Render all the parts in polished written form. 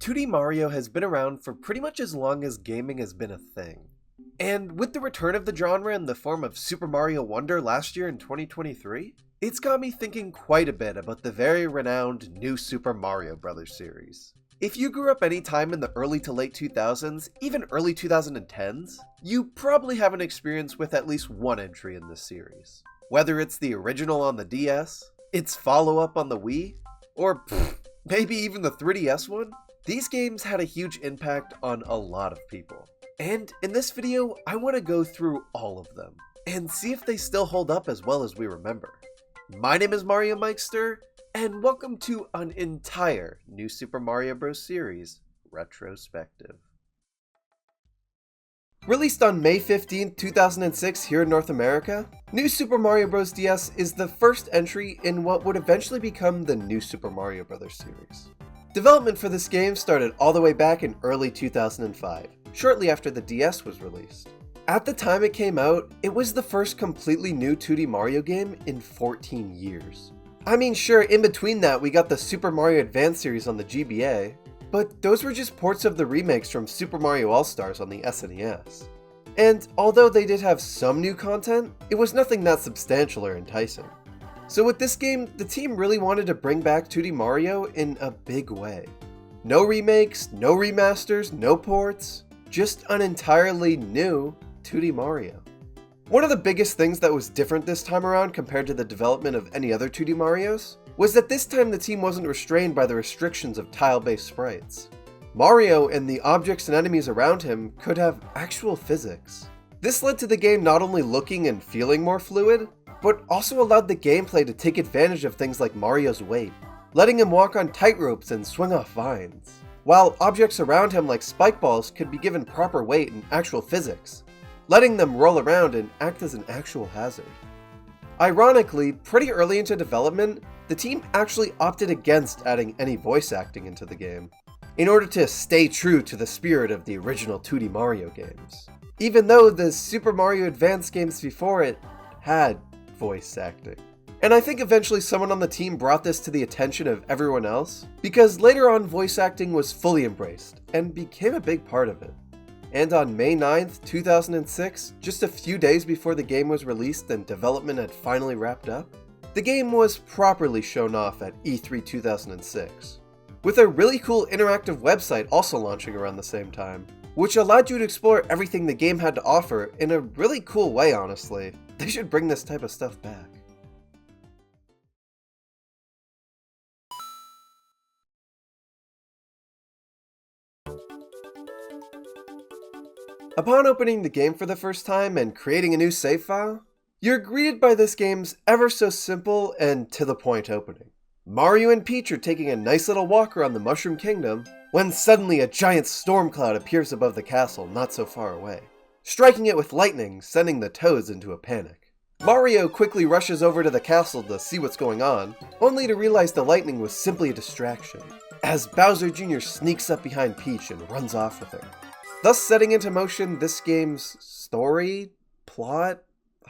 2D Mario has been around for pretty much as long as gaming has been a thing. And with the return of the genre in the form of Super Mario Wonder last year in 2023, it's got me thinking quite a bit about the very renowned new Super Mario Bros. Series. If you grew up any time in the early to late 2000s, even early 2010s, you probably have an experience with at least one entry in this series. Whether it's the original on the DS, its follow-up on the Wii, or maybe even the 3DS one, these games had a huge impact on a lot of people. And in this video, I want to go through all of them, and see if they still hold up as well as we remember. My name is Mariomikester, and welcome to an entire new Super Mario Bros. Series, Retrospective. Released on May 15, 2006 here in North America, New Super Mario Bros. DS is the first entry in what would eventually become the New Super Mario Bros. Series. Development for this game started all the way back in early 2005, shortly after the DS was released. At the time it came out, it was the first completely new 2D Mario game in 14 years. I mean, sure, in between that we got the Super Mario Advance series on the GBA, but those were just ports of the remakes from Super Mario All-Stars on the SNES. And although they did have some new content, it was nothing that substantial or enticing. So with this game, the team really wanted to bring back 2D Mario in a big way. No remakes, no remasters, no ports, just an entirely new 2D Mario. One of the biggest things that was different this time around compared to the development of any other 2D Marios was that this time the team wasn't restrained by the restrictions of tile-based sprites. Mario and the objects and enemies around him could have actual physics. This led to the game not only looking and feeling more fluid, but also allowed the gameplay to take advantage of things like Mario's weight, letting him walk on tightropes and swing off vines, while objects around him like spike balls could be given proper weight and actual physics, letting them roll around and act as an actual hazard. Ironically, pretty early into development, the team actually opted against adding any voice acting into the game, in order to stay true to the spirit of the original 2D Mario games, even though the Super Mario Advance games before it had voice acting. And I think eventually someone on the team brought this to the attention of everyone else, because later on voice acting was fully embraced, and became a big part of it. And on May 9th, 2006, just a few days before the game was released and development had finally wrapped up, the game was properly shown off at E3 2006, with a really cool interactive website also launching around the same time, which allowed you to explore everything the game had to offer in a really cool way, honestly. They should bring this type of stuff back. Upon opening the game for the first time and creating a new save file, you're greeted by this game's ever so simple and to the point opening. Mario and Peach are taking a nice little walk around the Mushroom Kingdom when suddenly a giant storm cloud appears above the castle not so far away, striking it with lightning, sending the Toads into a panic. Mario quickly rushes over to the castle to see what's going on, only to realize the lightning was simply a distraction, as Bowser Jr. sneaks up behind Peach and runs off with her, thus setting into motion this game's story, plot,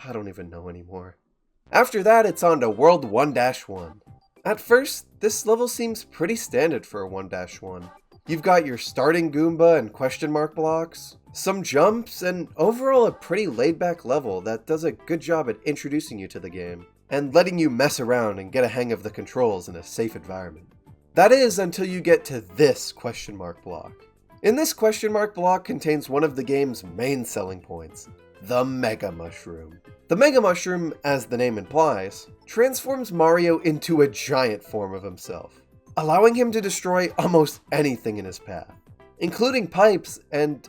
I don't even know anymore. After that, it's on to World 1-1. At first, this level seems pretty standard for a 1-1. You've got your starting Goomba and question mark blocks, some jumps, and overall a pretty laid-back level that does a good job at introducing you to the game, and letting you mess around and get a hang of the controls in a safe environment. That is, until you get to this question mark block. In this question mark block contains one of the game's main selling points, the Mega Mushroom. The Mega Mushroom, as the name implies, transforms Mario into a giant form of himself, allowing him to destroy almost anything in his path, including pipes and,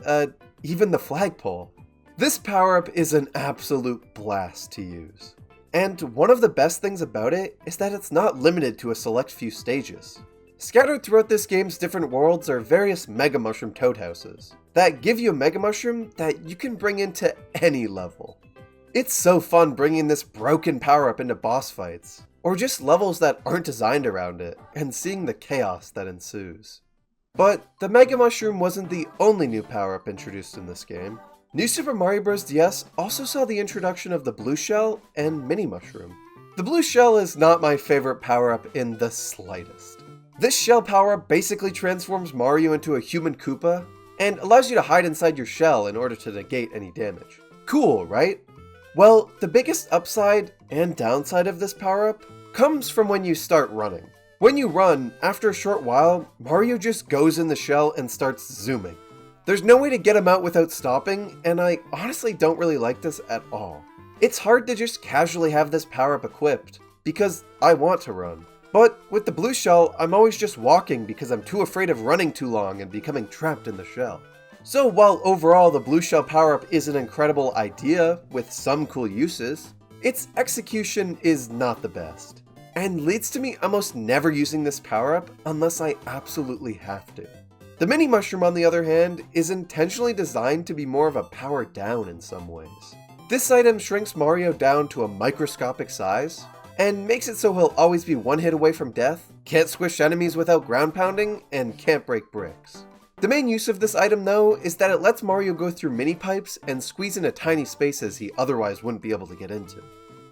even the flagpole. This power-up is an absolute blast to use. And one of the best things about it is that it's not limited to a select few stages. Scattered throughout this game's different worlds are various Mega Mushroom Toad Houses that give you a Mega Mushroom that you can bring into any level. It's so fun bringing this broken power-up into boss fights, or just levels that aren't designed around it, and seeing the chaos that ensues. But the Mega Mushroom wasn't the only new power-up introduced in this game. New Super Mario Bros. DS also saw the introduction of the Blue Shell and Mini Mushroom. The Blue Shell is not my favorite power-up in the slightest. This shell power-up basically transforms Mario into a human Koopa, and allows you to hide inside your shell in order to negate any damage. Cool, right? Well, the biggest upside and downside of this power-up comes from when you start running. When you run, after a short while, Mario just goes in the shell and starts zooming. There's no way to get him out without stopping, and I honestly don't really like this at all. It's hard to just casually have this power-up equipped, because I want to run. But with the blue shell, I'm always just walking because I'm too afraid of running too long and becoming trapped in the shell. So while overall the blue shell power-up is an incredible idea with some cool uses, its execution is not the best, and leads to me almost never using this power-up unless I absolutely have to. The mini mushroom, on the other hand, is intentionally designed to be more of a power down in some ways. This item shrinks Mario down to a microscopic size, and makes it so he'll always be one hit away from death, can't squish enemies without ground pounding, and can't break bricks. The main use of this item though is that it lets Mario go through mini pipes and squeeze into tiny spaces he otherwise wouldn't be able to get into.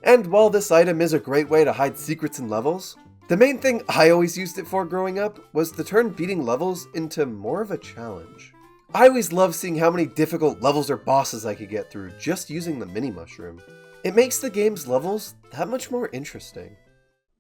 And while this item is a great way to hide secrets in levels, the main thing I always used it for growing up was to turn beating levels into more of a challenge. I always loved seeing how many difficult levels or bosses I could get through just using the mini mushroom. It makes the game's levels that much more interesting.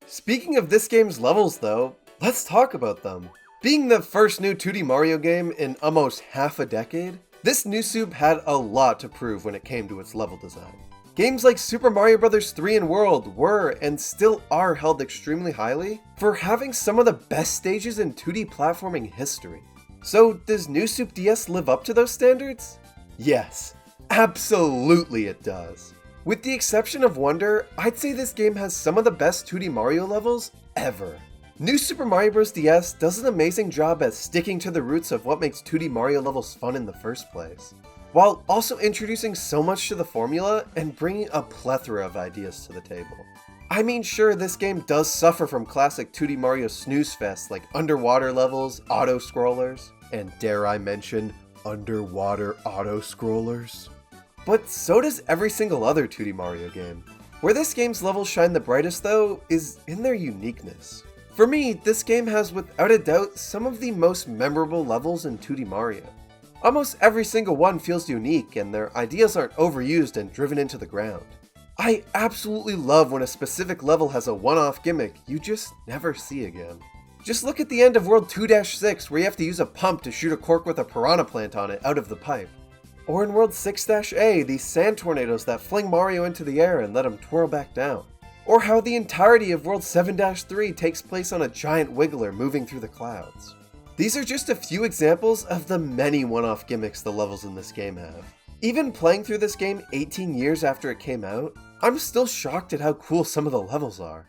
Speaking of this game's levels though, let's talk about them. Being the first new 2D Mario game in almost half a decade, this new soup had a lot to prove when it came to its level design. Games like Super Mario Bros. 3 and World were and still are held extremely highly for having some of the best stages in 2D platforming history. So does New Soup DS live up to those standards? Yes, absolutely it does. With the exception of Wonder, I'd say this game has some of the best 2D Mario levels ever. New Super Mario Bros. DS does an amazing job at sticking to the roots of what makes 2D Mario levels fun in the first place, while also introducing so much to the formula and bringing a plethora of ideas to the table. I mean, sure, this game does suffer from classic 2D Mario snooze fests like underwater levels, auto-scrollers, and dare I mention, underwater auto-scrollers. But so does every single other 2D Mario game. Where this game's levels shine the brightest though, is in their uniqueness. For me, this game has without a doubt some of the most memorable levels in 2D Mario. Almost every single one feels unique and their ideas aren't overused and driven into the ground. I absolutely love when a specific level has a one-off gimmick you just never see again. Just look at the end of World 2-6 where you have to use a pump to shoot a cork with a piranha plant on it out of the pipe. Or in World 6-A, these sand tornadoes that fling Mario into the air and let him twirl back down. Or how the entirety of World 7-3 takes place on a giant wiggler moving through the clouds. These are just a few examples of the many one-off gimmicks the levels in this game have. Even playing through this game 18 years after it came out, I'm still shocked at how cool some of the levels are.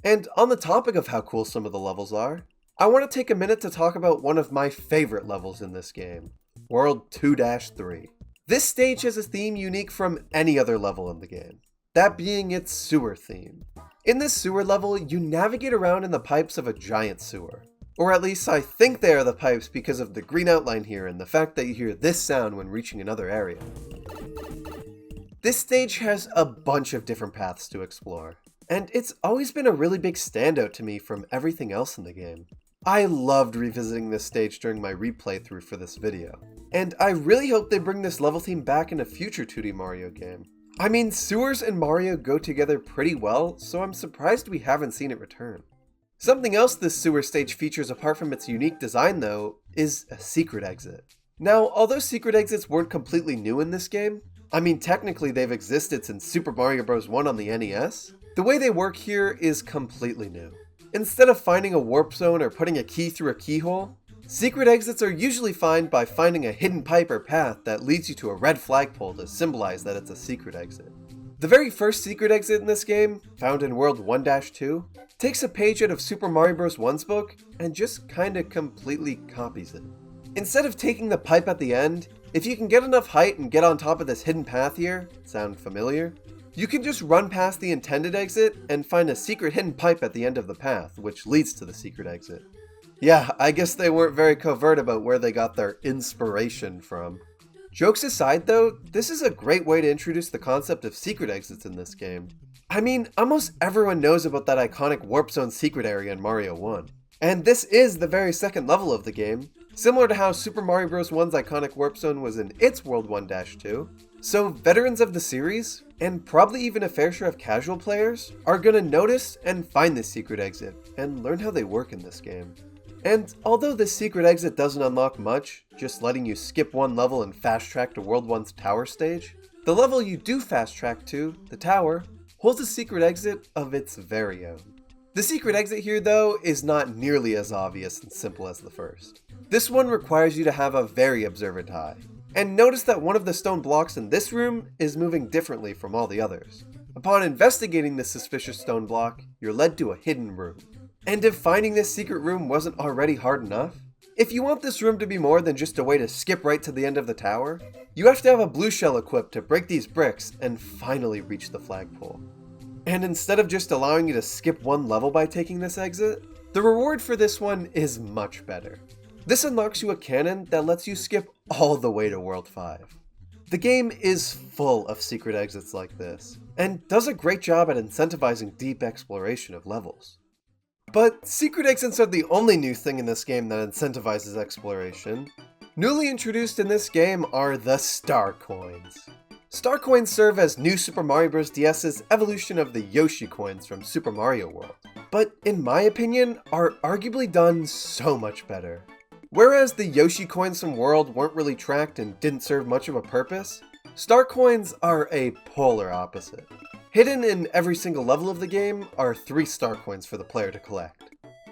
And on the topic of how cool some of the levels are, I want to take a minute to talk about one of my favorite levels in this game, World 2-3. This stage has a theme unique from any other level in the game, that being its sewer theme. In this sewer level, you navigate around in the pipes of a giant sewer. Or at least I think they are the pipes because of the green outline here and the fact that you hear this sound when reaching another area. This stage has a bunch of different paths to explore, and it's always been a really big standout to me from everything else in the game. I loved revisiting this stage during my replay through for this video, and I really hope they bring this level theme back in a future 2D Mario game. I mean, sewers and Mario go together pretty well, so I'm surprised we haven't seen it return. Something else this sewer stage features apart from its unique design though, is a secret exit. Now, although secret exits weren't completely new in this game, I mean technically they've existed since Super Mario Bros. 1 on the NES, the way they work here is completely new. Instead of finding a warp zone or putting a key through a keyhole, secret exits are usually found by finding a hidden pipe or path that leads you to a red flagpole to symbolize that it's a secret exit. The very first secret exit in this game, found in World 1-2, takes a page out of Super Mario Bros. 1's book and just kinda completely copies it. Instead of taking the pipe at the end, if you can get enough height and get on top of this hidden path here, sound familiar? You can just run past the intended exit and find a secret hidden pipe at the end of the path, which leads to the secret exit. Yeah, I guess they weren't very covert about where they got their inspiration from. Jokes aside though, this is a great way to introduce the concept of secret exits in this game. I mean, almost everyone knows about that iconic Warp Zone secret area in Mario 1. And this is the very second level of the game, similar to how Super Mario Bros. 1's iconic warp zone was in its World 1-2. So veterans of the series, and probably even a fair share of casual players, are gonna notice and find this secret exit, and learn how they work in this game. And although this secret exit doesn't unlock much, just letting you skip one level and fast track to World 1's tower stage, the level you do fast track to, the tower, holds a secret exit of its very own. The secret exit here, though, is not nearly as obvious and simple as the first. This one requires you to have a very observant eye. And notice that one of the stone blocks in this room is moving differently from all the others. Upon investigating this suspicious stone block, you're led to a hidden room. And if finding this secret room wasn't already hard enough, if you want this room to be more than just a way to skip right to the end of the tower, you have to have a blue shell equipped to break these bricks and finally reach the flagpole. And instead of just allowing you to skip one level by taking this exit, the reward for this one is much better. This unlocks you a cannon that lets you skip all the way to World 5. The game is full of secret exits like this, and does a great job at incentivizing deep exploration of levels. But secret exits are the only new thing in this game that incentivizes exploration. Newly introduced in this game are the Star Coins. Star Coins serve as new Super Mario Bros. DS's evolution of the Yoshi Coins from Super Mario World, but in my opinion, are arguably done so much better. Whereas the Yoshi Coins from World weren't really tracked and didn't serve much of a purpose, Star Coins are a polar opposite. Hidden in every single level of the game are 3 Star Coins for the player to collect.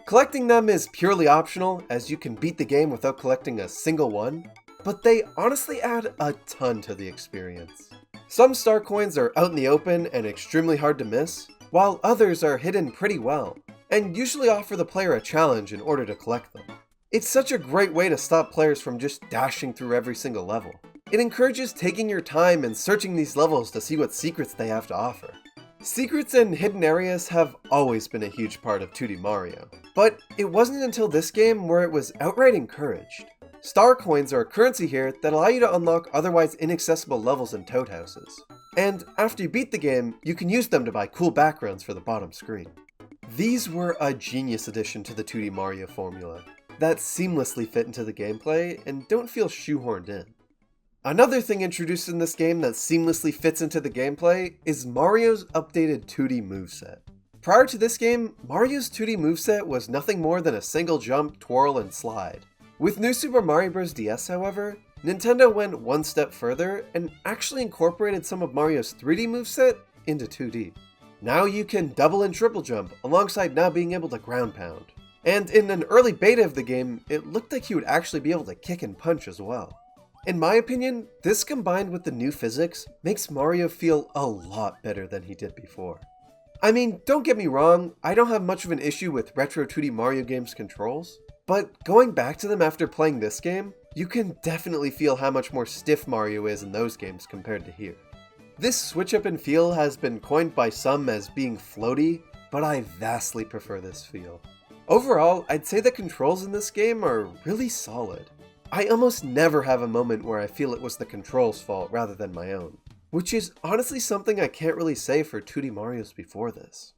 Collecting them is purely optional, as you can beat the game without collecting a single one, but they honestly add a ton to the experience. Some Star Coins are out in the open and extremely hard to miss, while others are hidden pretty well, and usually offer the player a challenge in order to collect them. It's such a great way to stop players from just dashing through every single level. It encourages taking your time and searching these levels to see what secrets they have to offer. Secrets and hidden areas have always been a huge part of 2D Mario, but it wasn't until this game where it was outright encouraged. Star Coins are a currency here that allow you to unlock otherwise inaccessible levels in Toad Houses. And after you beat the game, you can use them to buy cool backgrounds for the bottom screen. These were a genius addition to the 2D Mario formula that seamlessly fit into the gameplay and don't feel shoehorned in. Another thing introduced in this game that seamlessly fits into the gameplay is Mario's updated 2D moveset. Prior to this game, Mario's 2D moveset was nothing more than a single jump, twirl, and slide. With New Super Mario Bros. DS, however, Nintendo went one step further and actually incorporated some of Mario's 3D moveset into 2D. Now you can double and triple jump, alongside now being able to ground pound. And in an early beta of the game, it looked like you would actually be able to kick and punch as well. In my opinion, this combined with the new physics makes Mario feel a lot better than he did before. I mean, don't get me wrong, I don't have much of an issue with retro 2D Mario games controls, but going back to them after playing this game, you can definitely feel how much more stiff Mario is in those games compared to here. This switch up in feel has been coined by some as being floaty, but I vastly prefer this feel. Overall, I'd say the controls in this game are really solid. I almost never have a moment where I feel it was the controls' fault rather than my own, which is honestly something I can't really say for 2D Marios before this.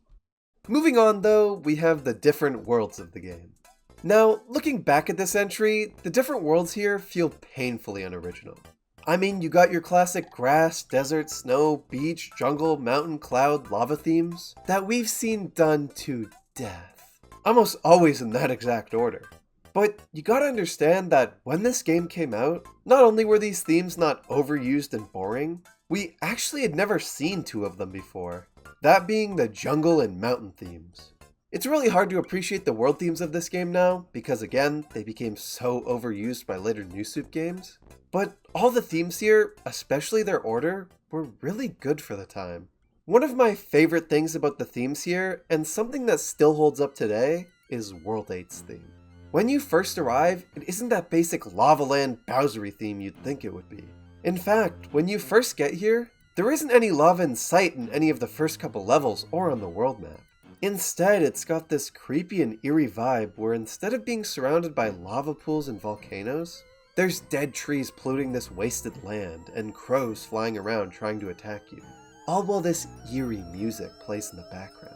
Moving on though, we have the different worlds of the game. Now, looking back at this entry, the different worlds here feel painfully unoriginal. I mean, you got your classic grass, desert, snow, beach, jungle, mountain, cloud, lava themes that we've seen done to death. Almost always in that exact order. But you gotta understand that when this game came out, not only were these themes not overused and boring, we actually had never seen 2 of them before, that being the jungle and mountain themes. It's really hard to appreciate the world themes of this game now, because again, they became so overused by later New Soup games, but all the themes here, especially their order, were really good for the time. One of my favorite things about the themes here, and something that still holds up today, is World 8's theme. When you first arrive, it isn't that basic Lava Land Bowsery theme you'd think it would be. In fact, when you first get here, there isn't any lava in sight in any of the first couple levels or on the world map. Instead, it's got this creepy and eerie vibe where instead of being surrounded by lava pools and volcanoes, there's dead trees polluting this wasted land and crows flying around trying to attack you, all while this eerie music plays in the background.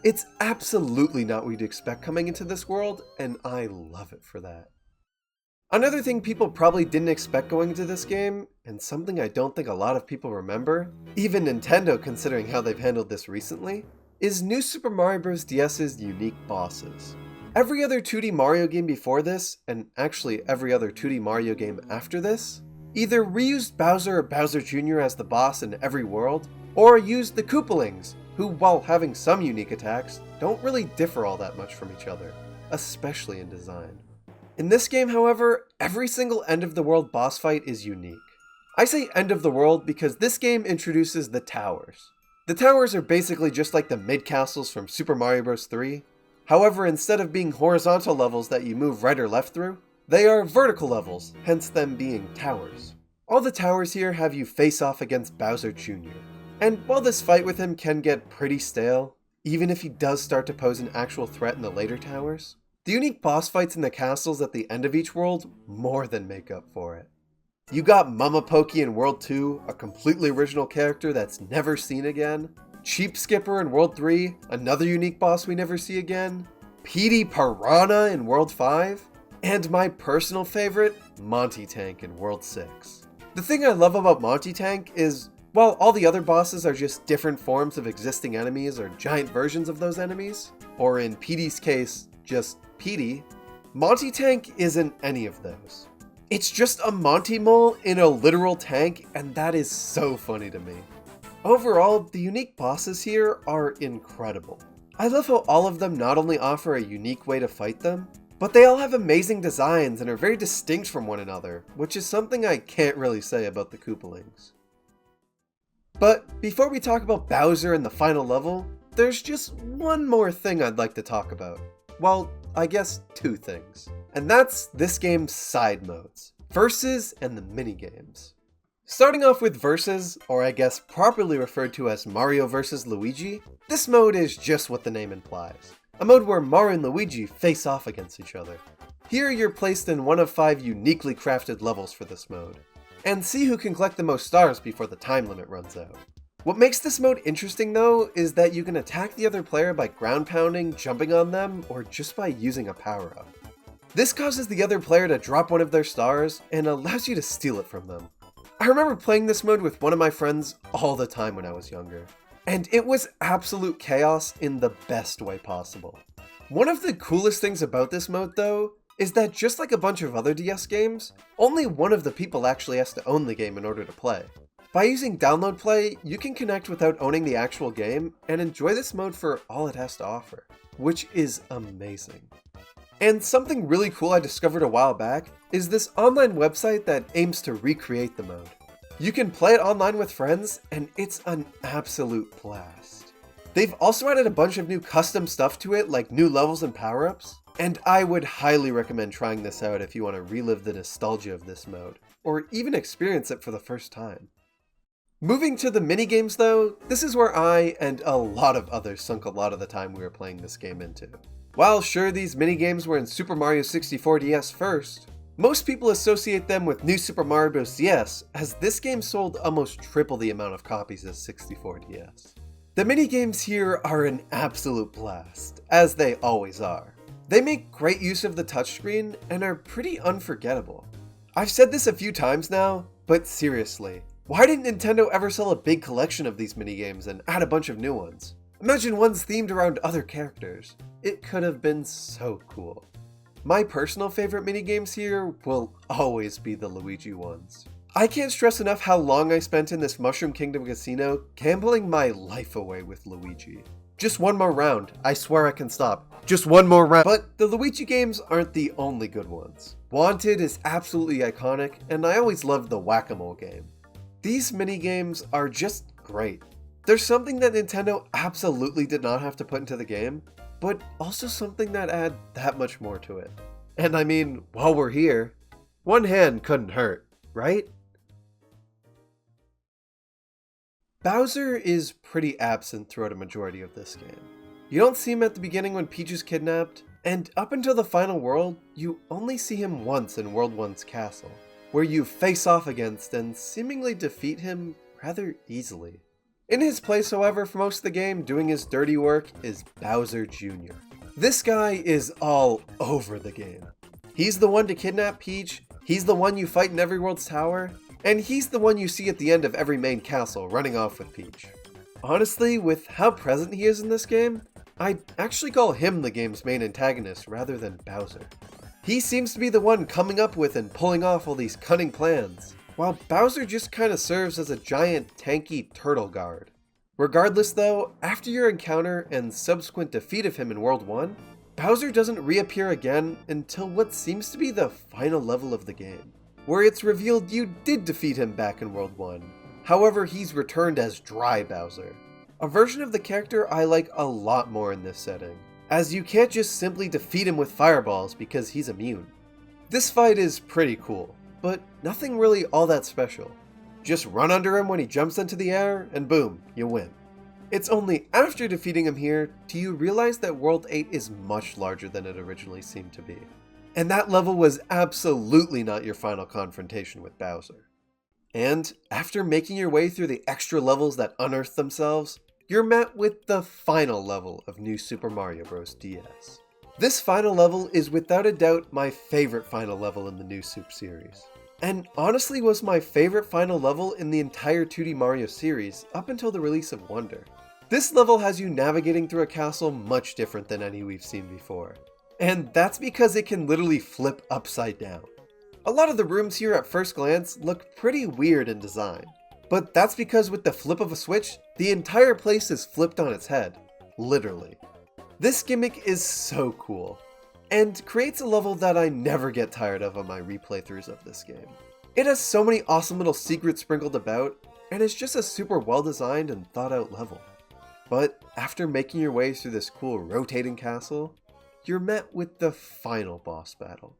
It's absolutely not what you'd expect coming into this world, and I love it for that. Another thing people probably didn't expect going into this game, and something I don't think a lot of people remember, even Nintendo considering how they've handled this recently, is New Super Mario Bros. DS's unique bosses. Every other 2D Mario game before this, and actually every other 2D Mario game after this, either reused Bowser or Bowser Jr. as the boss in every world, or used the Koopalings, who, while having some unique attacks, don't really differ all that much from each other, especially in design. In this game, however, every single end of the world boss fight is unique. I say end of the world because this game introduces the towers. The towers are basically just like the mid-castles from Super Mario Bros. 3. However, instead of being horizontal levels that you move right or left through, they are vertical levels, hence them being towers. All the towers here have you face off against Bowser Jr. And while this fight with him can get pretty stale, even if he does start to pose an actual threat in the later towers, the unique boss fights in the castles at the end of each world more than make up for it. You got Mama Pokey in World 2, a completely original character that's never seen again. Cheap Skipper in World 3, another unique boss we never see again. Petey Piranha in World 5. And my personal favorite, Monty Tank in World 6. The thing I love about Monty Tank is, while all the other bosses are just different forms of existing enemies or giant versions of those enemies, or in Petey's case, just Petey, Monty Tank isn't any of those. It's just a Monty Mole in a literal tank, and that is so funny to me. Overall, the unique bosses here are incredible. I love how all of them not only offer a unique way to fight them, but they all have amazing designs and are very distinct from one another, which is something I can't really say about the Koopalings. But before we talk about Bowser and the final level, there's just one more thing I'd like to talk about. Well, I guess two things. And that's this game's side modes, Versus and the minigames. Starting off with Versus, or I guess properly referred to as Mario vs. Luigi, this mode is just what the name implies. A mode where Mario and Luigi face off against each other. Here you're placed in one of 5 uniquely crafted levels for this mode, and see who can collect the most stars before the time limit runs out. What makes this mode interesting though is that you can attack the other player by ground pounding, jumping on them, or just by using a power-up. This causes the other player to drop one of their stars and allows you to steal it from them. I remember playing this mode with one of my friends all the time when I was younger, and it was absolute chaos in the best way possible. One of the coolest things about this mode though is that just like a bunch of other DS games, only one of the people actually has to own the game in order to play. By using Download Play, you can connect without owning the actual game and enjoy this mode for all it has to offer, which is amazing. And something really cool I discovered a while back is this online website that aims to recreate the mode. You can play it online with friends, and it's an absolute blast. They've also added a bunch of new custom stuff to it, like new levels and power-ups, and I would highly recommend trying this out if you want to relive the nostalgia of this mode, or even experience it for the first time. Moving to the minigames though, this is where I and a lot of others sunk a lot of the time we were playing this game into. While sure these minigames were in Super Mario 64 DS first, most people associate them with New Super Mario Bros. DS, as this game sold almost triple the amount of copies as 64 DS. The minigames here are an absolute blast, as they always are. They make great use of the touchscreen and are pretty unforgettable. I've said this a few times now, but seriously, why didn't Nintendo ever sell a big collection of these minigames and add a bunch of new ones? Imagine ones themed around other characters. It could have been so cool. My personal favorite minigames here will always be the Luigi ones. I can't stress enough how long I spent in this Mushroom Kingdom casino gambling my life away with Luigi. Just one more round, I swear I can stop. Just one more round. But the Luigi games aren't the only good ones. Wanted is absolutely iconic, and I always loved the Whack-A-Mole game. These minigames are just great. There's something that Nintendo absolutely did not have to put into the game, but also something that add that much more to it. And I mean, while we're here, one hand couldn't hurt, right? Bowser is pretty absent throughout a majority of this game. You don't see him at the beginning when Peach is kidnapped, and up until the final world, you only see him once in World 1's castle, where you face off against and seemingly defeat him rather easily. In his place, however, for most of the game, doing his dirty work is Bowser Jr. This guy is all over the game. He's the one to kidnap Peach, he's the one you fight in every world's tower, and he's the one you see at the end of every main castle running off with Peach. Honestly, with how present he is in this game, I'd actually call him the game's main antagonist rather than Bowser. He seems to be the one coming up with and pulling off all these cunning plans, while Bowser just kinda serves as a giant tanky turtle guard. Regardless though, after your encounter and subsequent defeat of him in World 1, Bowser doesn't reappear again until what seems to be the final level of the game, where it's revealed you did defeat him back in World 1. However, he's returned as Dry Bowser, a version of the character I like a lot more in this setting, as you can't just simply defeat him with fireballs because he's immune. This fight is pretty cool, but nothing really all that special. Just run under him when he jumps into the air, and boom, you win. It's only after defeating him here do you realize that World 8 is much larger than it originally seemed to be. And that level was absolutely not your final confrontation with Bowser. And after making your way through the extra levels that unearth themselves, you're met with the final level of New Super Mario Bros. DS. This final level is without a doubt my favorite final level in the New Soup series, and honestly was my favorite final level in the entire 2D Mario series up until the release of Wonder. This level has you navigating through a castle much different than any we've seen before, and that's because it can literally flip upside down. A lot of the rooms here at first glance look pretty weird in design, but that's because with the flip of a switch, the entire place is flipped on its head, literally. This gimmick is so cool, and creates a level that I never get tired of on my replaythroughs of this game. It has so many awesome little secrets sprinkled about, and it's just a super well designed and thought out level. But after making your way through this cool rotating castle, you're met with the final boss battle.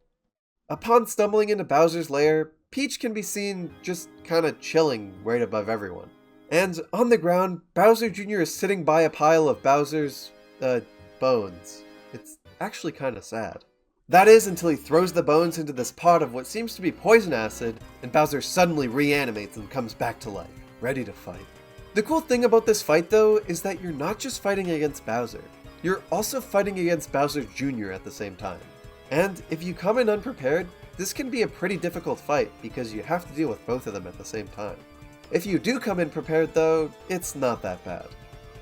Upon stumbling into Bowser's lair, Peach can be seen just kinda chilling right above everyone. And on the ground, Bowser Jr. is sitting by a pile of Bowser's, bones. It's actually kinda sad. That is until he throws the bones into this pot of what seems to be poison acid, and Bowser suddenly reanimates and comes back to life, ready to fight. The cool thing about this fight though is that you're not just fighting against Bowser, you're also fighting against Bowser Jr. at the same time. And if you come in unprepared, this can be a pretty difficult fight because you have to deal with both of them at the same time. If you do come in prepared though, it's not that bad.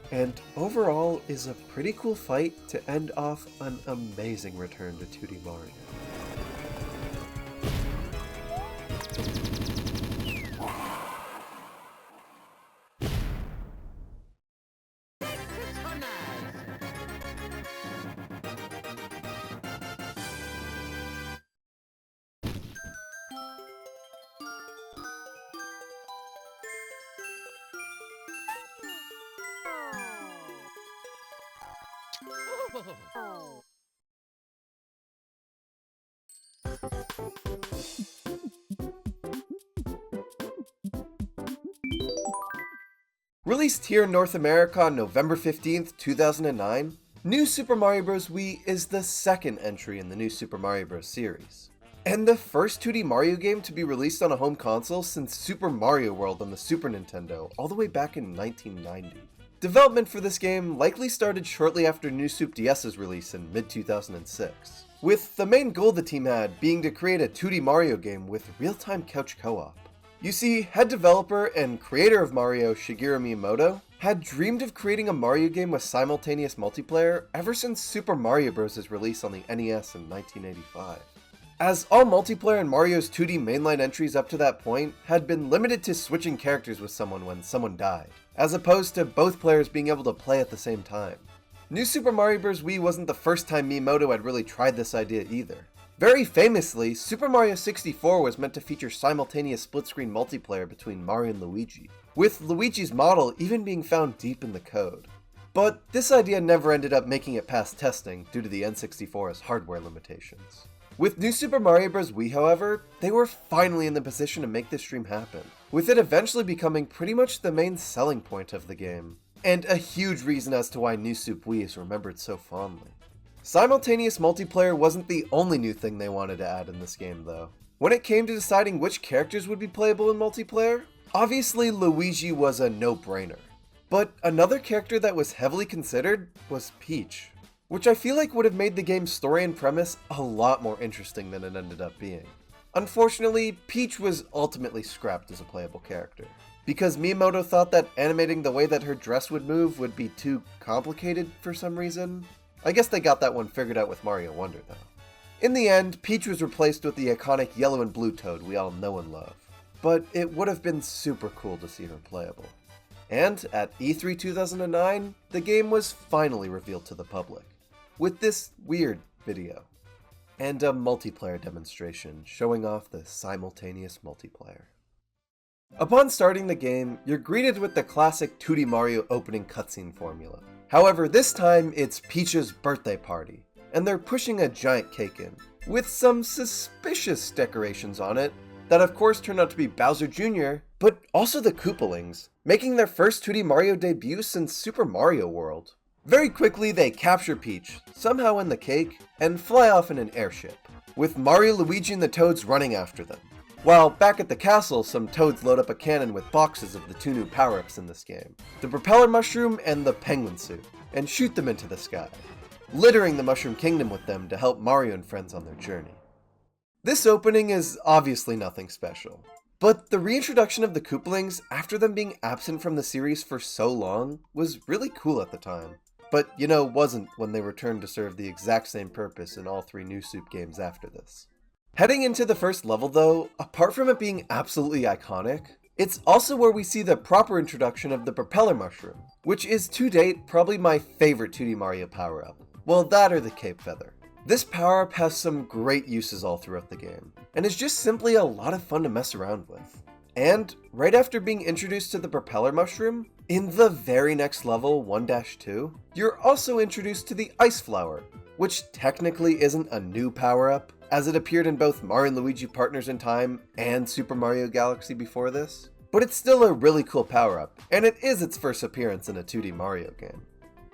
And overall is a pretty cool fight to end off an amazing return to 2D Mario. Released here in North America on November 15th, 2009, New Super Mario Bros. Wii is the second entry in the New Super Mario Bros. Series, and the first 2D Mario game to be released on a home console since Super Mario World on the Super Nintendo all the way back in 1990. Development for this game likely started shortly after New Soup DS's release in mid-2006, with the main goal the team had being to create a 2D Mario game with real-time couch co-op. You see, head developer and creator of Mario, Shigeru Miyamoto, had dreamed of creating a Mario game with simultaneous multiplayer ever since Super Mario Bros.'s release on the NES in 1985. As all multiplayer in Mario's 2D mainline entries up to that point had been limited to switching characters with someone when someone died, as opposed to both players being able to play at the same time. New Super Mario Bros. Wii wasn't the first time Miyamoto had really tried this idea either. Very famously, Super Mario 64 was meant to feature simultaneous split-screen multiplayer between Mario and Luigi, with Luigi's model even being found deep in the code. But this idea never ended up making it past testing due to the N64's hardware limitations. With New Super Mario Bros. Wii, however, they were finally in the position to make this dream happen, with it eventually becoming pretty much the main selling point of the game, and a huge reason as to why New Soup Wii is remembered so fondly. Simultaneous multiplayer wasn't the only new thing they wanted to add in this game though. When it came to deciding which characters would be playable in multiplayer, obviously Luigi was a no-brainer. But another character that was heavily considered was Peach, which I feel like would have made the game's story and premise a lot more interesting than it ended up being. Unfortunately, Peach was ultimately scrapped as a playable character, because Miyamoto thought that animating the way that her dress would move would be too complicated for some reason. I guess they got that one figured out with Mario Wonder though. In the end, Peach was replaced with the iconic yellow and blue Toad we all know and love, but it would have been super cool to see her playable. And at E3 2009, the game was finally revealed to the public, with this weird video, and a multiplayer demonstration showing off the simultaneous multiplayer. Upon starting the game, you're greeted with the classic 2D Mario opening cutscene formula. However, this time it's Peach's birthday party, and they're pushing a giant cake in, with some suspicious decorations on it that of course turned out to be Bowser Jr., but also the Koopalings, making their first 2D Mario debut since Super Mario World. Very quickly they capture Peach, somehow in the cake, and fly off in an airship, with Mario, Luigi, and the Toads running after them. While back at the castle, some Toads load up a cannon with boxes of the two new power-ups in this game, the Propeller Mushroom and the Penguin Suit, and shoot them into the sky, littering the Mushroom Kingdom with them to help Mario and friends on their journey. This opening is obviously nothing special, but the reintroduction of the Koopalings after them being absent from the series for so long was really cool at the time. But, wasn't when they returned to serve the exact same purpose in all three new Soup games after this. Heading into the first level though, apart from it being absolutely iconic, it's also where we see the proper introduction of the Propeller Mushroom, which is to date probably my favorite 2D Mario power-up. Well, that or the Cape Feather. This power-up has some great uses all throughout the game, and is just simply a lot of fun to mess around with. And right after being introduced to the Propeller Mushroom, in the very next level, 1-2, you're also introduced to the Ice Flower, which technically isn't a new power-up, as it appeared in both Mario and Luigi Partners in Time and Super Mario Galaxy before this. But it's still a really cool power-up, and it is its first appearance in a 2D Mario game.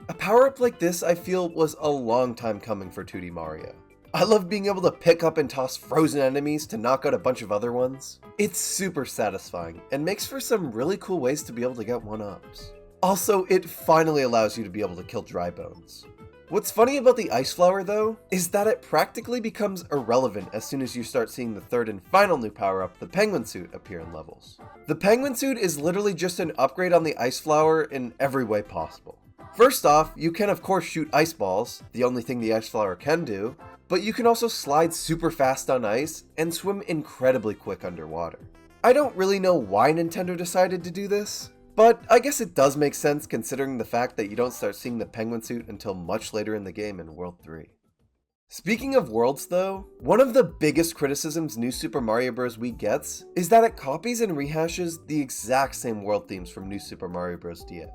A power-up like this I feel was a long time coming for 2D Mario. I love being able to pick up and toss frozen enemies to knock out a bunch of other ones. It's super satisfying, and makes for some really cool ways to be able to get 1-ups. Also, it finally allows you to be able to kill dry bones. What's funny about the Ice Flower though, is that it practically becomes irrelevant as soon as you start seeing the third and final new power-up, the Penguin Suit, appear in levels. The Penguin Suit is literally just an upgrade on the Ice Flower in every way possible. First off, you can of course shoot ice balls, the only thing the Ice Flower can do, but you can also slide super fast on ice and swim incredibly quick underwater. I don't really know why Nintendo decided to do this, but I guess it does make sense considering the fact that you don't start seeing the Penguin Suit until much later in the game in World 3. Speaking of worlds though, one of the biggest criticisms New Super Mario Bros. Wii gets is that it copies and rehashes the exact same world themes from New Super Mario Bros. DS.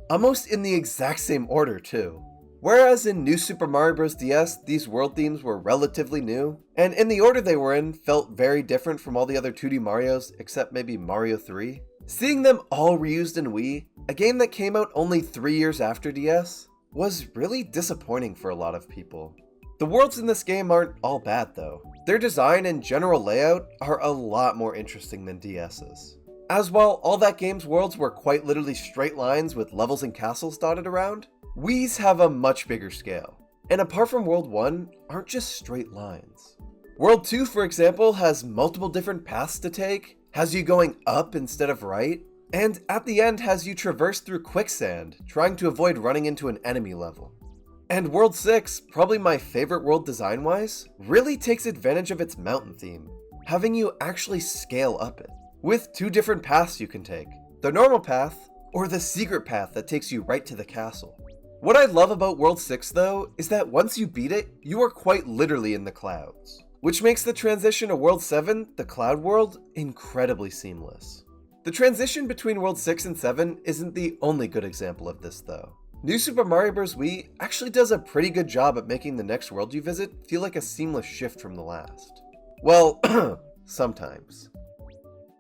Almost in the exact same order too. Whereas in New Super Mario Bros. DS, these world themes were relatively new, and in the order they were in felt very different from all the other 2D Marios except maybe Mario 3. Seeing them all reused in Wii, a game that came out only 3 years after DS, was really disappointing for a lot of people. The worlds in this game aren't all bad though. Their design and general layout are a lot more interesting than DS's. As while all that game's worlds were quite literally straight lines with levels and castles dotted around, Wii's have a much bigger scale, and apart from World 1, aren't just straight lines. World 2, for example, has multiple different paths to take, has you going up instead of right, and at the end has you traverse through quicksand, trying to avoid running into an enemy level. And World 6, probably my favorite world design-wise, really takes advantage of its mountain theme, having you actually scale up it, with 2 different paths you can take, the normal path, or the secret path that takes you right to the castle. What I love about World 6 though, is that once you beat it, you are quite literally in the clouds, which makes the transition to World 7, the Cloud World, incredibly seamless. The transition between World 6 and 7 isn't the only good example of this though. New Super Mario Bros. Wii actually does a pretty good job at making the next world you visit feel like a seamless shift from the last. Well, sometimes.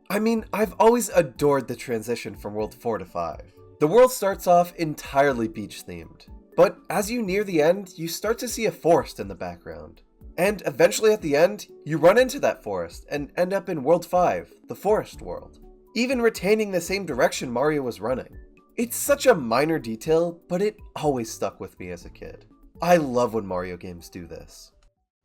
I mean, I've always adored the transition from World 4 to 5. The world starts off entirely beach themed, but as you near the end, you start to see a forest in the background. And eventually at the end, you run into that forest and end up in World 5, the forest world, even retaining the same direction Mario was running. It's such a minor detail, but it always stuck with me as a kid. I love when Mario games do this.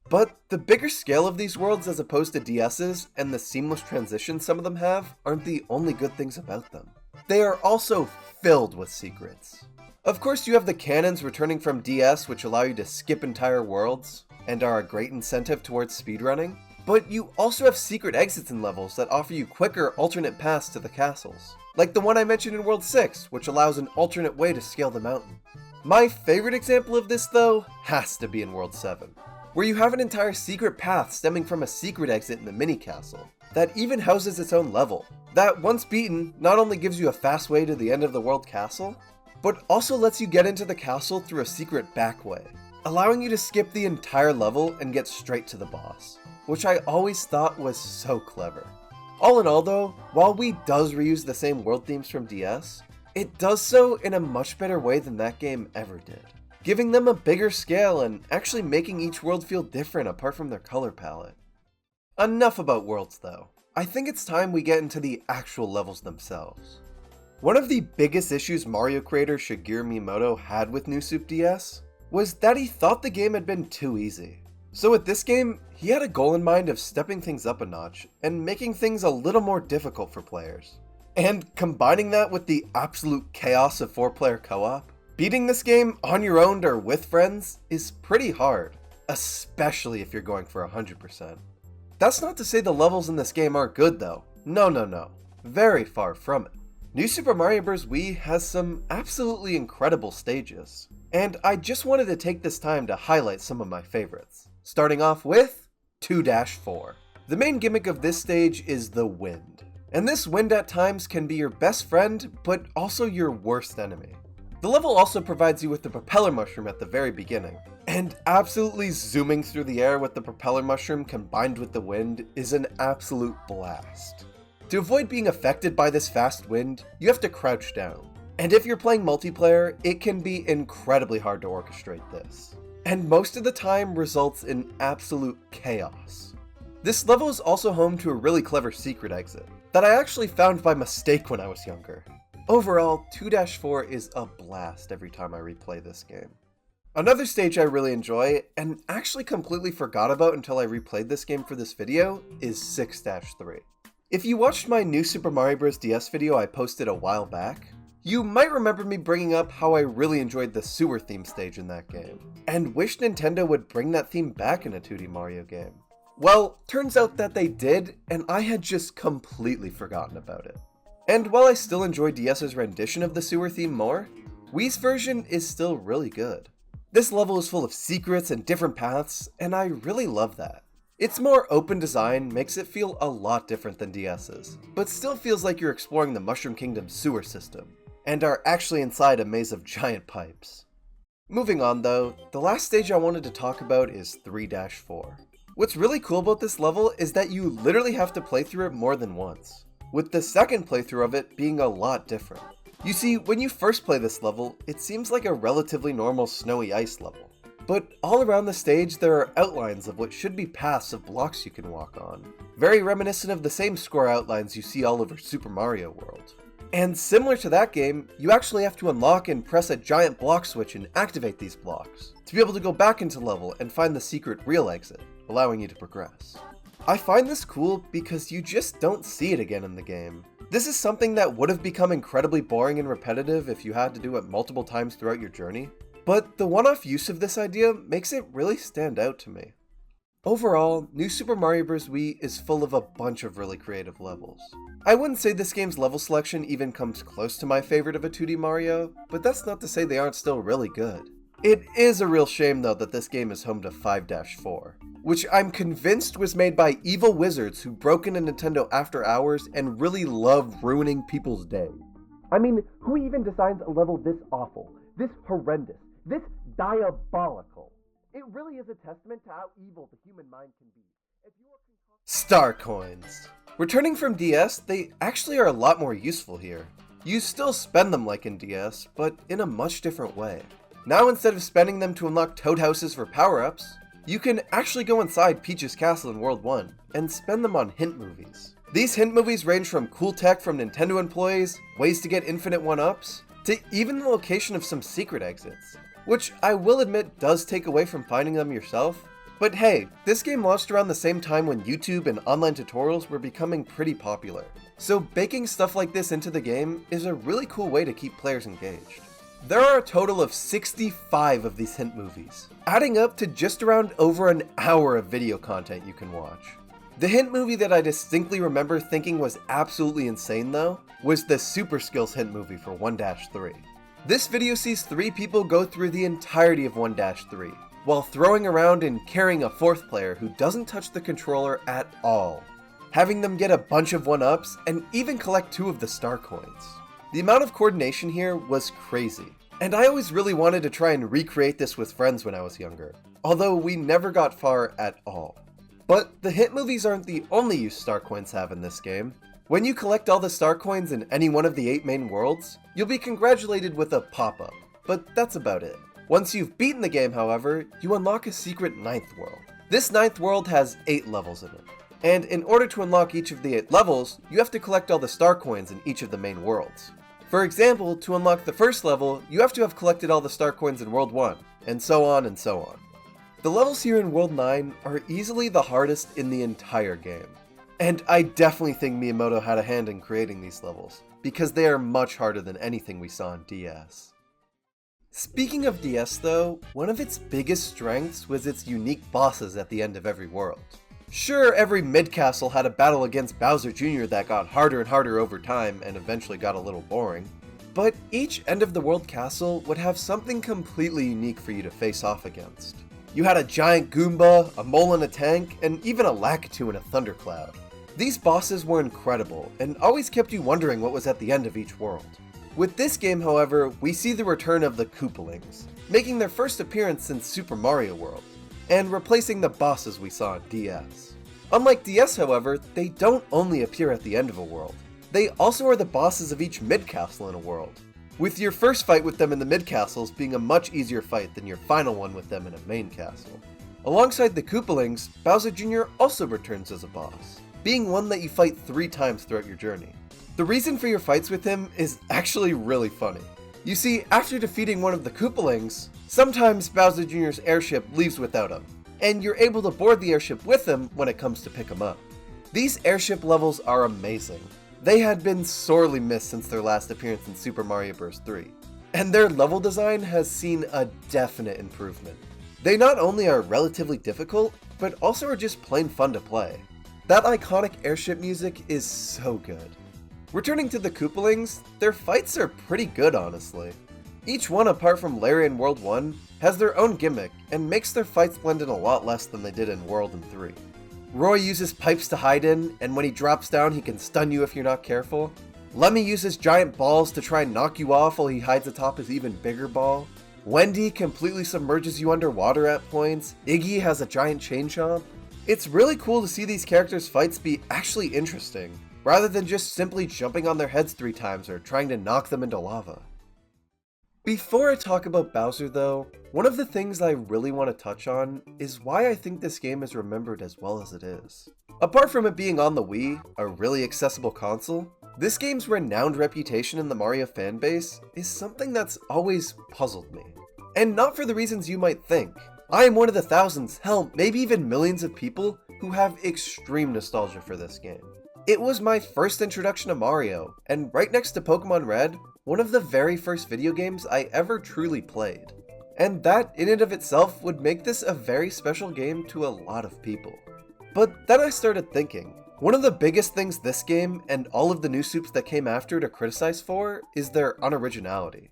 But the bigger scale of these worlds as opposed to DS's and the seamless transition some of them have aren't the only good things about them. They are also filled with secrets. Of course, you have the cannons returning from DS which allow you to skip entire worlds and are a great incentive towards speedrunning, but you also have secret exits in levels that offer you quicker alternate paths to the castles, like the one I mentioned in World 6, which allows an alternate way to scale the mountain. My favorite example of this, though, has to be in World 7, where you have an entire secret path stemming from a secret exit in the mini-castle that even houses its own level, that once beaten not only gives you a fast way to the end of the world castle, but also lets you get into the castle through a secret back way, allowing you to skip the entire level and get straight to the boss, which I always thought was so clever. All in all though, while Wii does reuse the same world themes from DS, it does so in a much better way than that game ever did, giving them a bigger scale and actually making each world feel different apart from their color palette. Enough about worlds though. I think it's time we get into the actual levels themselves. One of the biggest issues Mario creator Shigeru Miyamoto had with New Super DS was that he thought the game had been too easy. So with this game, he had a goal in mind of stepping things up a notch and making things a little more difficult for players. And combining that with the absolute chaos of 4-player co-op, beating this game on your own or with friends is pretty hard, especially if you're going for 100%. That's not to say the levels in this game aren't good though. No. Very far from it. New Super Mario Bros. Wii has some absolutely incredible stages, and I just wanted to take this time to highlight some of my favorites. Starting off with 2-4. The main gimmick of this stage is the wind, and this wind at times can be your best friend, but also your worst enemy. The level also provides you with the propeller mushroom at the very beginning, and absolutely zooming through the air with the propeller mushroom combined with the wind is an absolute blast. To avoid being affected by this fast wind, you have to crouch down. And if you're playing multiplayer, it can be incredibly hard to orchestrate this, and most of the time results in absolute chaos. This level is also home to a really clever secret exit that I actually found by mistake when I was younger. Overall, 2-4 is a blast every time I replay this game. Another stage I really enjoy, and actually completely forgot about until I replayed this game for this video, is 6-3. If you watched my new Super Mario Bros. DS video I posted a while back, you might remember me bringing up how I really enjoyed the sewer theme stage in that game, and wished Nintendo would bring that theme back in a 2D Mario game. Well, turns out that they did, and I had just completely forgotten about it. And while I still enjoy DS's rendition of the sewer theme more, Wii's version is still really good. This level is full of secrets and different paths, and I really love that. Its more open design makes it feel a lot different than DS's, but still feels like you're exploring the Mushroom Kingdom's sewer system, and are actually inside a maze of giant pipes. Moving on though, the last stage I wanted to talk about is 3-4. What's really cool about this level is that you literally have to play through it more than once, with the second playthrough of it being a lot different. You see, when you first play this level, it seems like a relatively normal snowy ice level. But all around the stage there are outlines of what should be paths of blocks you can walk on, very reminiscent of the same square outlines you see all over Super Mario World. And similar to that game, you actually have to unlock and press a giant block switch and activate these blocks, to be able to go back into level and find the secret real exit, allowing you to progress. I find this cool because you just don't see it again in the game. This is something that would have become incredibly boring and repetitive if you had to do it multiple times throughout your journey, but the one-off use of this idea makes it really stand out to me. Overall, New Super Mario Bros. Wii is full of a bunch of really creative levels. I wouldn't say this game's level selection even comes close to my favorite of a 2D Mario, but that's not to say they aren't still really good. It is a real shame though that this game is home to 5-4, which I'm convinced was made by evil wizards who broke into Nintendo after hours and really love ruining people's day. I mean, who even designs a level this awful, this horrendous, this diabolical? It really is a testament to how evil the human mind can be. Star coins. Returning from DS, they actually are a lot more useful here. You still spend them like in DS, but in a much different way. Now instead of spending them to unlock toad houses for power-ups, you can actually go inside Peach's castle in World 1 and spend them on hint movies. These hint movies range from cool tech from Nintendo employees, ways to get infinite 1-ups, to even the location of some secret exits, which I will admit does take away from finding them yourself. But hey, this game launched around the same time when YouTube and online tutorials were becoming pretty popular, so baking stuff like this into the game is a really cool way to keep players engaged. There are a total of 65 of these hint movies, adding up to just around over an hour of video content you can watch. The hint movie that I distinctly remember thinking was absolutely insane though, was the Super Skills hint movie for 1-3. This video sees 3 people go through the entirety of 1-3, while throwing around and carrying a 4th player who doesn't touch the controller at all, having them get a bunch of 1-ups and even collect 2 of the star coins. The amount of coordination here was crazy, and I always really wanted to try and recreate this with friends when I was younger, although we never got far at all. But the hint movies aren't the only use star coins have in this game. When you collect all the star coins in any one of the 8 main worlds, you'll be congratulated with a pop-up, but that's about it. Once you've beaten the game, however, you unlock a secret 9th world. This 9th world has 8 levels in it, and in order to unlock each of the 8 levels, you have to collect all the star coins in each of the main worlds. For example, to unlock the first level, you have to have collected all the star coins in World 1, and so on and so on. The levels here in World 9 are easily the hardest in the entire game. And I definitely think Miyamoto had a hand in creating these levels, because they are much harder than anything we saw on DS. Speaking of DS though, one of its biggest strengths was its unique bosses at the end of every world. Sure, every mid-castle had a battle against Bowser Jr. that got harder and harder over time and eventually got a little boring, but each end of the world castle would have something completely unique for you to face off against. You had a giant Goomba, a mole in a tank, and even a Lakitu in a thundercloud. These bosses were incredible, and always kept you wondering what was at the end of each world. With this game, however, we see the return of the Koopalings, making their first appearance since Super Mario World, and replacing the bosses we saw in DS. Unlike DS, however, they don't only appear at the end of a world. They also are the bosses of each mid-castle in a world, with your first fight with them in the mid-castles being a much easier fight than your final one with them in a main castle. Alongside the Koopalings, Bowser Jr. also returns as a boss, being one that you fight 3 times throughout your journey. The reason for your fights with him is actually really funny. You see, after defeating one of the Koopalings, sometimes Bowser Jr.'s airship leaves without him, and you're able to board the airship with him when it comes to pick him up. These airship levels are amazing. They had been sorely missed since their last appearance in Super Mario Bros. 3, and their level design has seen a definite improvement. They not only are relatively difficult, but also are just plain fun to play. That iconic airship music is so good. Returning to the Koopalings, their fights are pretty good honestly. Each one apart from Larry in World 1 has their own gimmick and makes their fights blend in a lot less than they did in World and 3. Roy uses pipes to hide in, and when he drops down he can stun you if you're not careful. Lemmy uses giant balls to try and knock you off while he hides atop his even bigger ball. Wendy completely submerges you underwater at points. Iggy has a giant chain chomp. It's really cool to see these characters' fights be actually interesting, rather than just simply jumping on their heads 3 times or trying to knock them into lava. Before I talk about Bowser though, one of the things I really want to touch on is why I think this game is remembered as well as it is. Apart from it being on the Wii, a really accessible console, this game's renowned reputation in the Mario fanbase is something that's always puzzled me. And not for the reasons you might think. I am one of the thousands, hell, maybe even millions of people who have extreme nostalgia for this game. It was my first introduction to Mario, and right next to Pokemon Red, one of the very first video games I ever truly played. And that in and of itself would make this a very special game to a lot of people. But then I started thinking, one of the biggest things this game, and all of the new soups that came after to criticize for, is their unoriginality.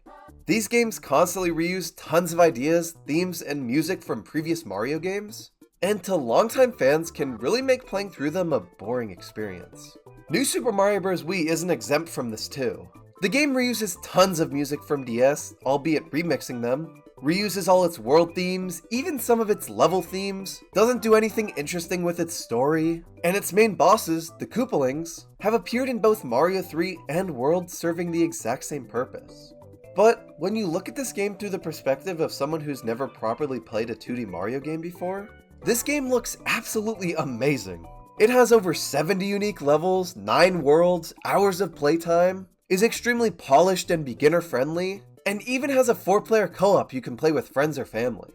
These games constantly reuse tons of ideas, themes, and music from previous Mario games, and to longtime fans can really make playing through them a boring experience. New Super Mario Bros. Wii isn't exempt from this too. The game reuses tons of music from DS, albeit remixing them, reuses all its world themes, even some of its level themes, doesn't do anything interesting with its story, and its main bosses, the Koopalings, have appeared in both Mario 3 and World serving the exact same purpose. But when you look at this game through the perspective of someone who's never properly played a 2D Mario game before, this game looks absolutely amazing. It has over 70 unique levels, 9 worlds, hours of playtime, is extremely polished and beginner-friendly, and even has a 4-player co-op you can play with friends or family.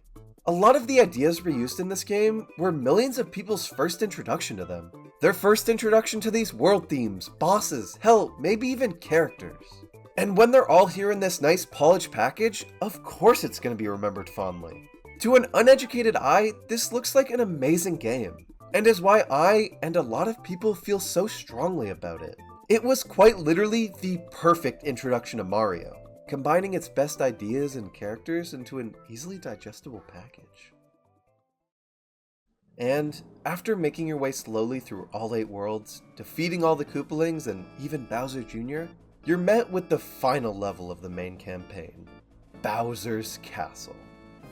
A lot of the ideas reused in this game were millions of people's first introduction to them. Their first introduction to these world themes, bosses, hell, maybe even characters. And when they're all here in this nice polished package, of course it's going to be remembered fondly. To an uneducated eye, this looks like an amazing game, and is why I and a lot of people feel so strongly about it. It was quite literally the perfect introduction to Mario, combining its best ideas and characters into an easily digestible package. And after making your way slowly through all 8 worlds, defeating all the Koopalings and even Bowser Jr., you're met with the final level of the main campaign, Bowser's Castle.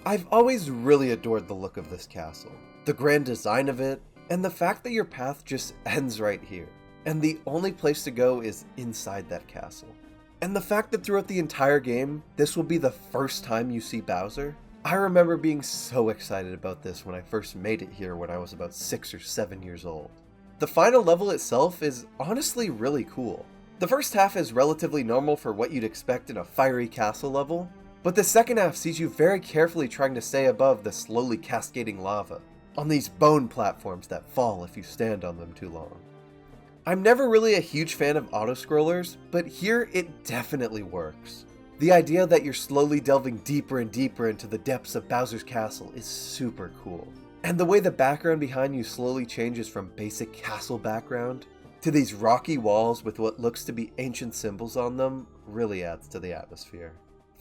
I've always really adored the look of this castle, the grand design of it, and the fact that your path just ends right here, and the only place to go is inside that castle. And the fact that throughout the entire game, this will be the first time you see Bowser. I remember being so excited about this when I first made it here when I was about 6 or 7 years old. The final level itself is honestly really cool. The first half is relatively normal for what you'd expect in a fiery castle level, but the second half sees you very carefully trying to stay above the slowly cascading lava, on these bone platforms that fall if you stand on them too long. I'm never really a huge fan of auto-scrollers, but here it definitely works. The idea that you're slowly delving deeper and deeper into the depths of Bowser's Castle is super cool. And the way the background behind you slowly changes from basic castle background to these rocky walls with what looks to be ancient symbols on them really adds to the atmosphere.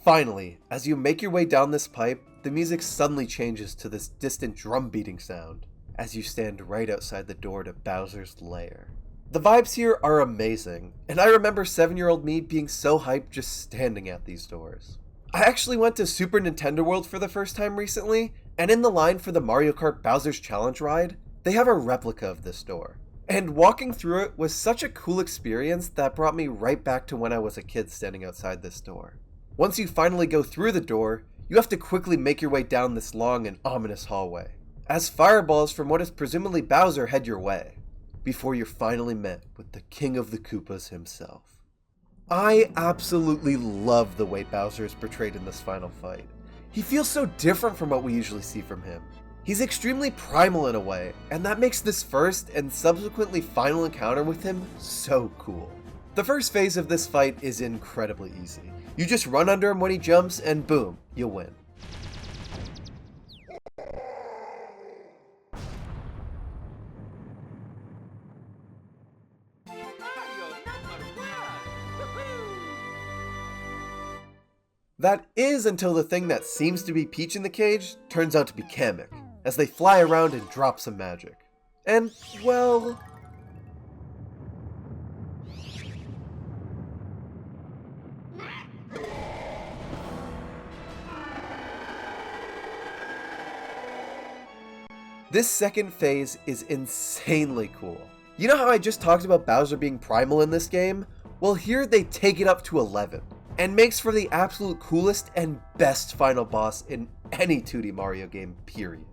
Finally, as you make your way down this pipe, the music suddenly changes to this distant drum beating sound as you stand right outside the door to Bowser's lair. The vibes here are amazing, and I remember 7-year-old me being so hyped just standing at these doors. I actually went to Super Nintendo World for the first time recently, and in the line for the Mario Kart Bowser's Challenge ride, they have a replica of this door. And walking through it was such a cool experience that brought me right back to when I was a kid standing outside this door. Once you finally go through the door, you have to quickly make your way down this long and ominous hallway, as fireballs from what is presumably Bowser head your way, before you're finally met with the King of the Koopas himself. I absolutely love the way Bowser is portrayed in this final fight. He feels so different from what we usually see from him. He's extremely primal in a way, and that makes this first and subsequently final encounter with him so cool. The first phase of this fight is incredibly easy. You just run under him when he jumps and boom, you win. That is until the thing that seems to be Peach in the cage turns out to be Kamek, as they fly around and drop some magic. And, well... this second phase is insanely cool. You know how I just talked about Bowser being primal in this game? Well, here they take it up to 11, and makes for the absolute coolest and best final boss in any 2D Mario game, period.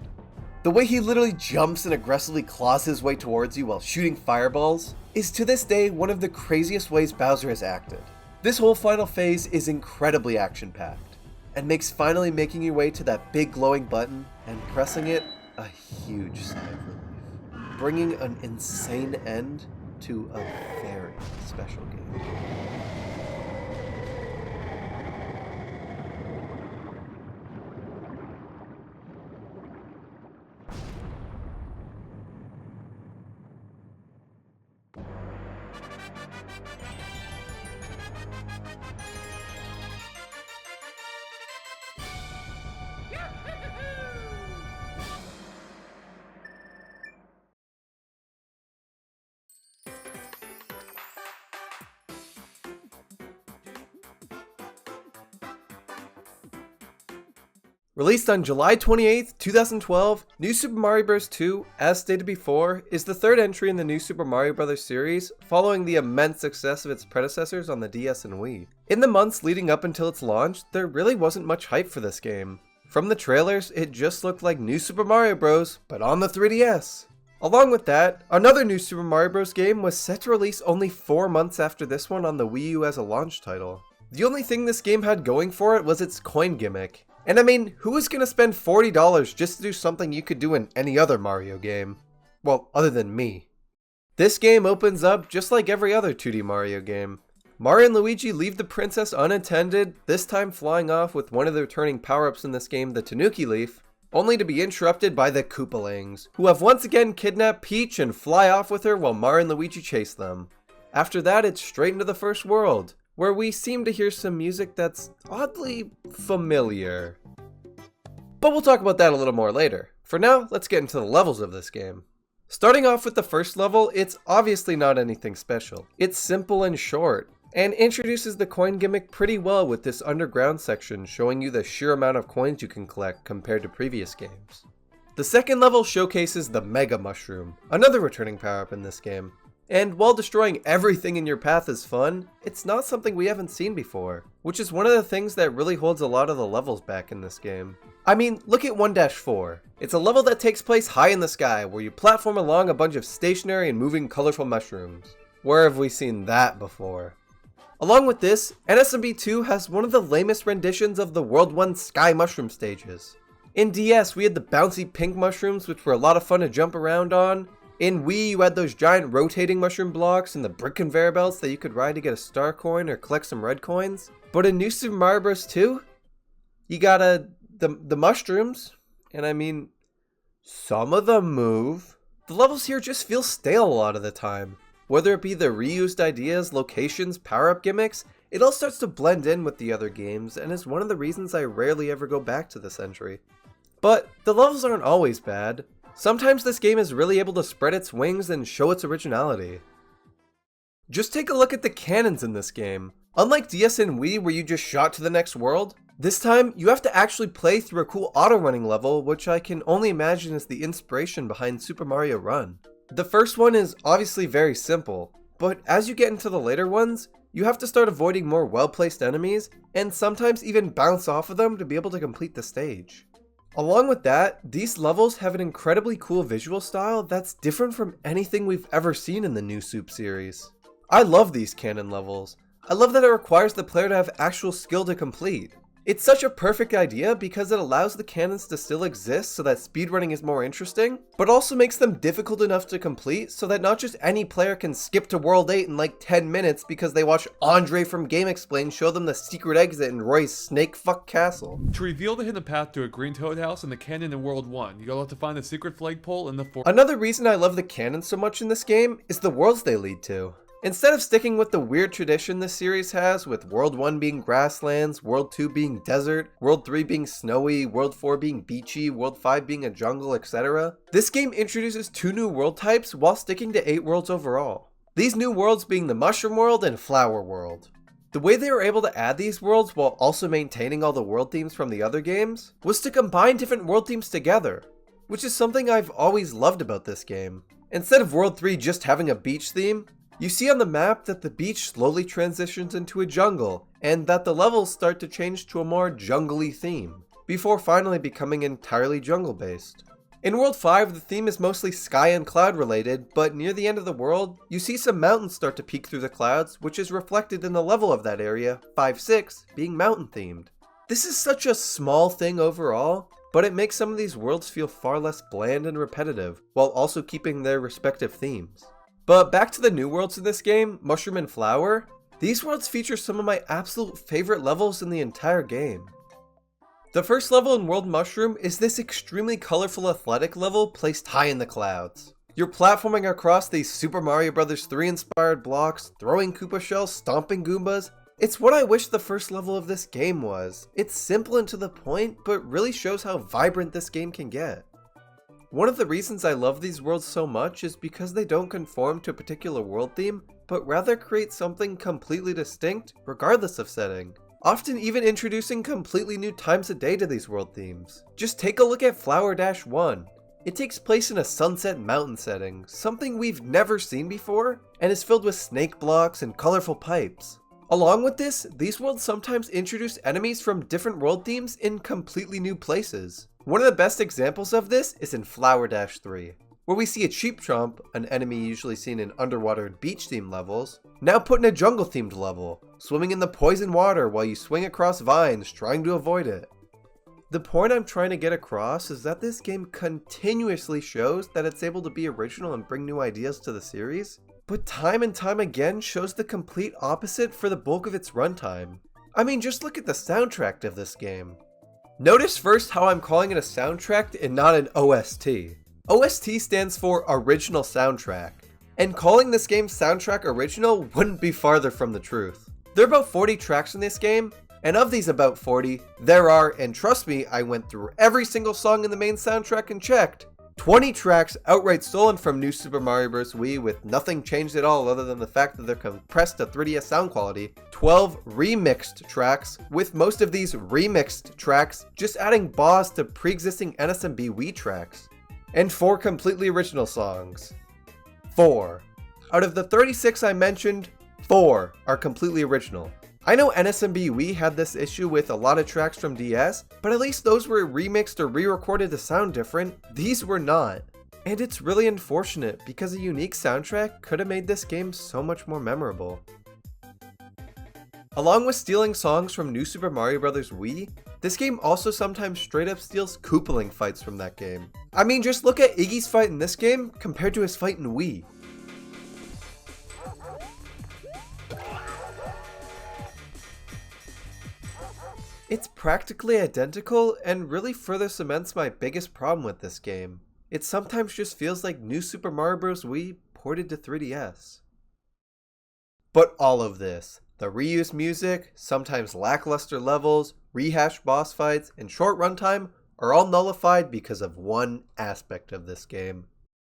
The way he literally jumps and aggressively claws his way towards you while shooting fireballs is to this day one of the craziest ways Bowser has acted. This whole final phase is incredibly action-packed, and makes finally making your way to that big glowing button and pressing it a huge sigh of relief, bringing an insane end to a very special game. Released on July 28th, 2012, New Super Mario Bros. 2, as stated before, is the third entry in the New Super Mario Bros. Series, following the immense success of its predecessors on the DS and Wii. In the months leading up until its launch, there really wasn't much hype for this game. From the trailers, it just looked like New Super Mario Bros., but on the 3DS. Along with that, another new Super Mario Bros. Game was set to release only 4 months after this one on the Wii U as a launch title. The only thing this game had going for it was its coin gimmick. And I mean, who is gonna spend $40 just to do something you could do in any other Mario game? Well, other than me. This game opens up just like every other 2D Mario game. Mario and Luigi leave the princess unattended, this time flying off with one of the returning power-ups in this game, the Tanuki Leaf, only to be interrupted by the Koopalings, who have once again kidnapped Peach and fly off with her while Mario and Luigi chase them. After that, it's straight into the first world, where we seem to hear some music that's oddly familiar. But we'll talk about that a little more later. For now, let's get into the levels of this game. Starting off with the first level, it's obviously not anything special. It's simple and short, and introduces the coin gimmick pretty well with this underground section showing you the sheer amount of coins you can collect compared to previous games. The second level showcases the Mega Mushroom, another returning power-up in this game. And while destroying everything in your path is fun, it's not something we haven't seen before, which is one of the things that really holds a lot of the levels back in this game. I mean, look at 1-4. It's a level that takes place high in the sky, where you platform along a bunch of stationary and moving colorful mushrooms. Where have we seen that before? Along with this, NSMB 2 has one of the lamest renditions of the World 1 Sky Mushroom stages. In DS, we had the bouncy pink mushrooms, which were a lot of fun to jump around on. In Wii, you had those giant rotating mushroom blocks and the brick conveyor belts that you could ride to get a star coin or collect some red coins. But in New Super Mario Bros. 2, you got the mushrooms, and I mean, some of them move. The levels here just feel stale a lot of the time. Whether it be the reused ideas, locations, power-up gimmicks, it all starts to blend in with the other games, and is one of the reasons I rarely ever go back to this entry. But the levels aren't always bad. Sometimes this game is really able to spread its wings and show its originality. Just take a look at the cannons in this game. Unlike DS and Wii where you just shot to the next world, this time you have to actually play through a cool auto-running level, which I can only imagine is the inspiration behind Super Mario Run. The first one is obviously very simple, but as you get into the later ones, you have to start avoiding more well-placed enemies, and sometimes even bounce off of them to be able to complete the stage. Along with that, these levels have an incredibly cool visual style that's different from anything we've ever seen in the new Soup series. I love these cannon levels. I love that it requires the player to have actual skill to complete. It's such a perfect idea because it allows the cannons to still exist so that speedrunning is more interesting, but also makes them difficult enough to complete so that not just any player can skip to World 8 in like 10 minutes because they watch Andre from GameXplain show them the secret exit in Roy's Snakefuck Castle. To reveal the hidden path to a green toad house and the cannon in World 1, you'll have to find the secret flagpole in the forest. Another reason I love the cannons so much in this game is the worlds they lead to. Instead of sticking with the weird tradition this series has, with World 1 being grasslands, World 2 being desert, World 3 being snowy, World 4 being beachy, World 5 being a jungle, etc., this game introduces 2 new world types while sticking to 8 worlds overall. These new worlds being the Mushroom World and Flower World. The way they were able to add these worlds while also maintaining all the world themes from the other games was to combine different world themes together, which is something I've always loved about this game. Instead of World 3 just having a beach theme, you see on the map that the beach slowly transitions into a jungle, and that the levels start to change to a more jungly theme, before finally becoming entirely jungle-based. In World 5, the theme is mostly sky and cloud related, but near the end of the world, you see some mountains start to peek through the clouds, which is reflected in the level of that area, 5-6, being mountain themed. This is such a small thing overall, but it makes some of these worlds feel far less bland and repetitive, while also keeping their respective themes. But back to the new worlds in this game, Mushroom and Flower, these worlds feature some of my absolute favorite levels in the entire game. The first level in World Mushroom is this extremely colorful athletic level placed high in the clouds. You're platforming across these Super Mario Bros. 3 inspired blocks, throwing Koopa shells, stomping Goombas. It's what I wish the first level of this game was. It's simple and to the point, but really shows how vibrant this game can get. One of the reasons I love these worlds so much is because they don't conform to a particular world theme, but rather create something completely distinct, regardless of setting. Often even introducing completely new times of day to these world themes. Just take a look at Flower-1. It takes place in a sunset mountain setting, something we've never seen before, and is filled with snake blocks and colorful pipes. Along with this, these worlds sometimes introduce enemies from different world themes in completely new places. One of the best examples of this is in Flower-3. where we see a Cheap Chomp, an enemy usually seen in underwater and beach themed levels, now put in a jungle themed level, swimming in the poison water while you swing across vines trying to avoid it. The point I'm trying to get across is that this game continuously shows that it's able to be original and bring new ideas to the series, but time and time again shows the complete opposite for the bulk of its runtime. I mean, just look at the soundtrack of this game. Notice first how I'm calling it a soundtrack and not an OST. OST stands for Original Soundtrack, and calling this game soundtrack original wouldn't be farther from the truth. There are about 40 tracks in this game, and of these about 40, there are, and trust me, I went through every single song in the main soundtrack and checked, 20 tracks outright stolen from New Super Mario Bros. Wii with nothing changed at all other than the fact that they're compressed to 3DS sound quality, 12 remixed tracks, with most of these remixed tracks just adding BOS to pre-existing NSMB Wii tracks, and 4 completely original songs. 4. Out of the 36 I mentioned, 4 are completely original. I know NSMB Wii had this issue with a lot of tracks from DS, but at least those were remixed or re-recorded to sound different. These were not. And it's really unfortunate because a unique soundtrack could have made this game so much more memorable. Along with stealing songs from New Super Mario Bros. Wii, this game also sometimes straight up steals Koopaling fights from that game. I mean, just look at Iggy's fight in this game compared to his fight in Wii. It's practically identical and really further cements my biggest problem with this game. It sometimes just feels like New Super Mario Bros. Wii ported to 3DS. But all of this, the reused music, sometimes lackluster levels, rehashed boss fights, and short runtime are all nullified because of one aspect of this game.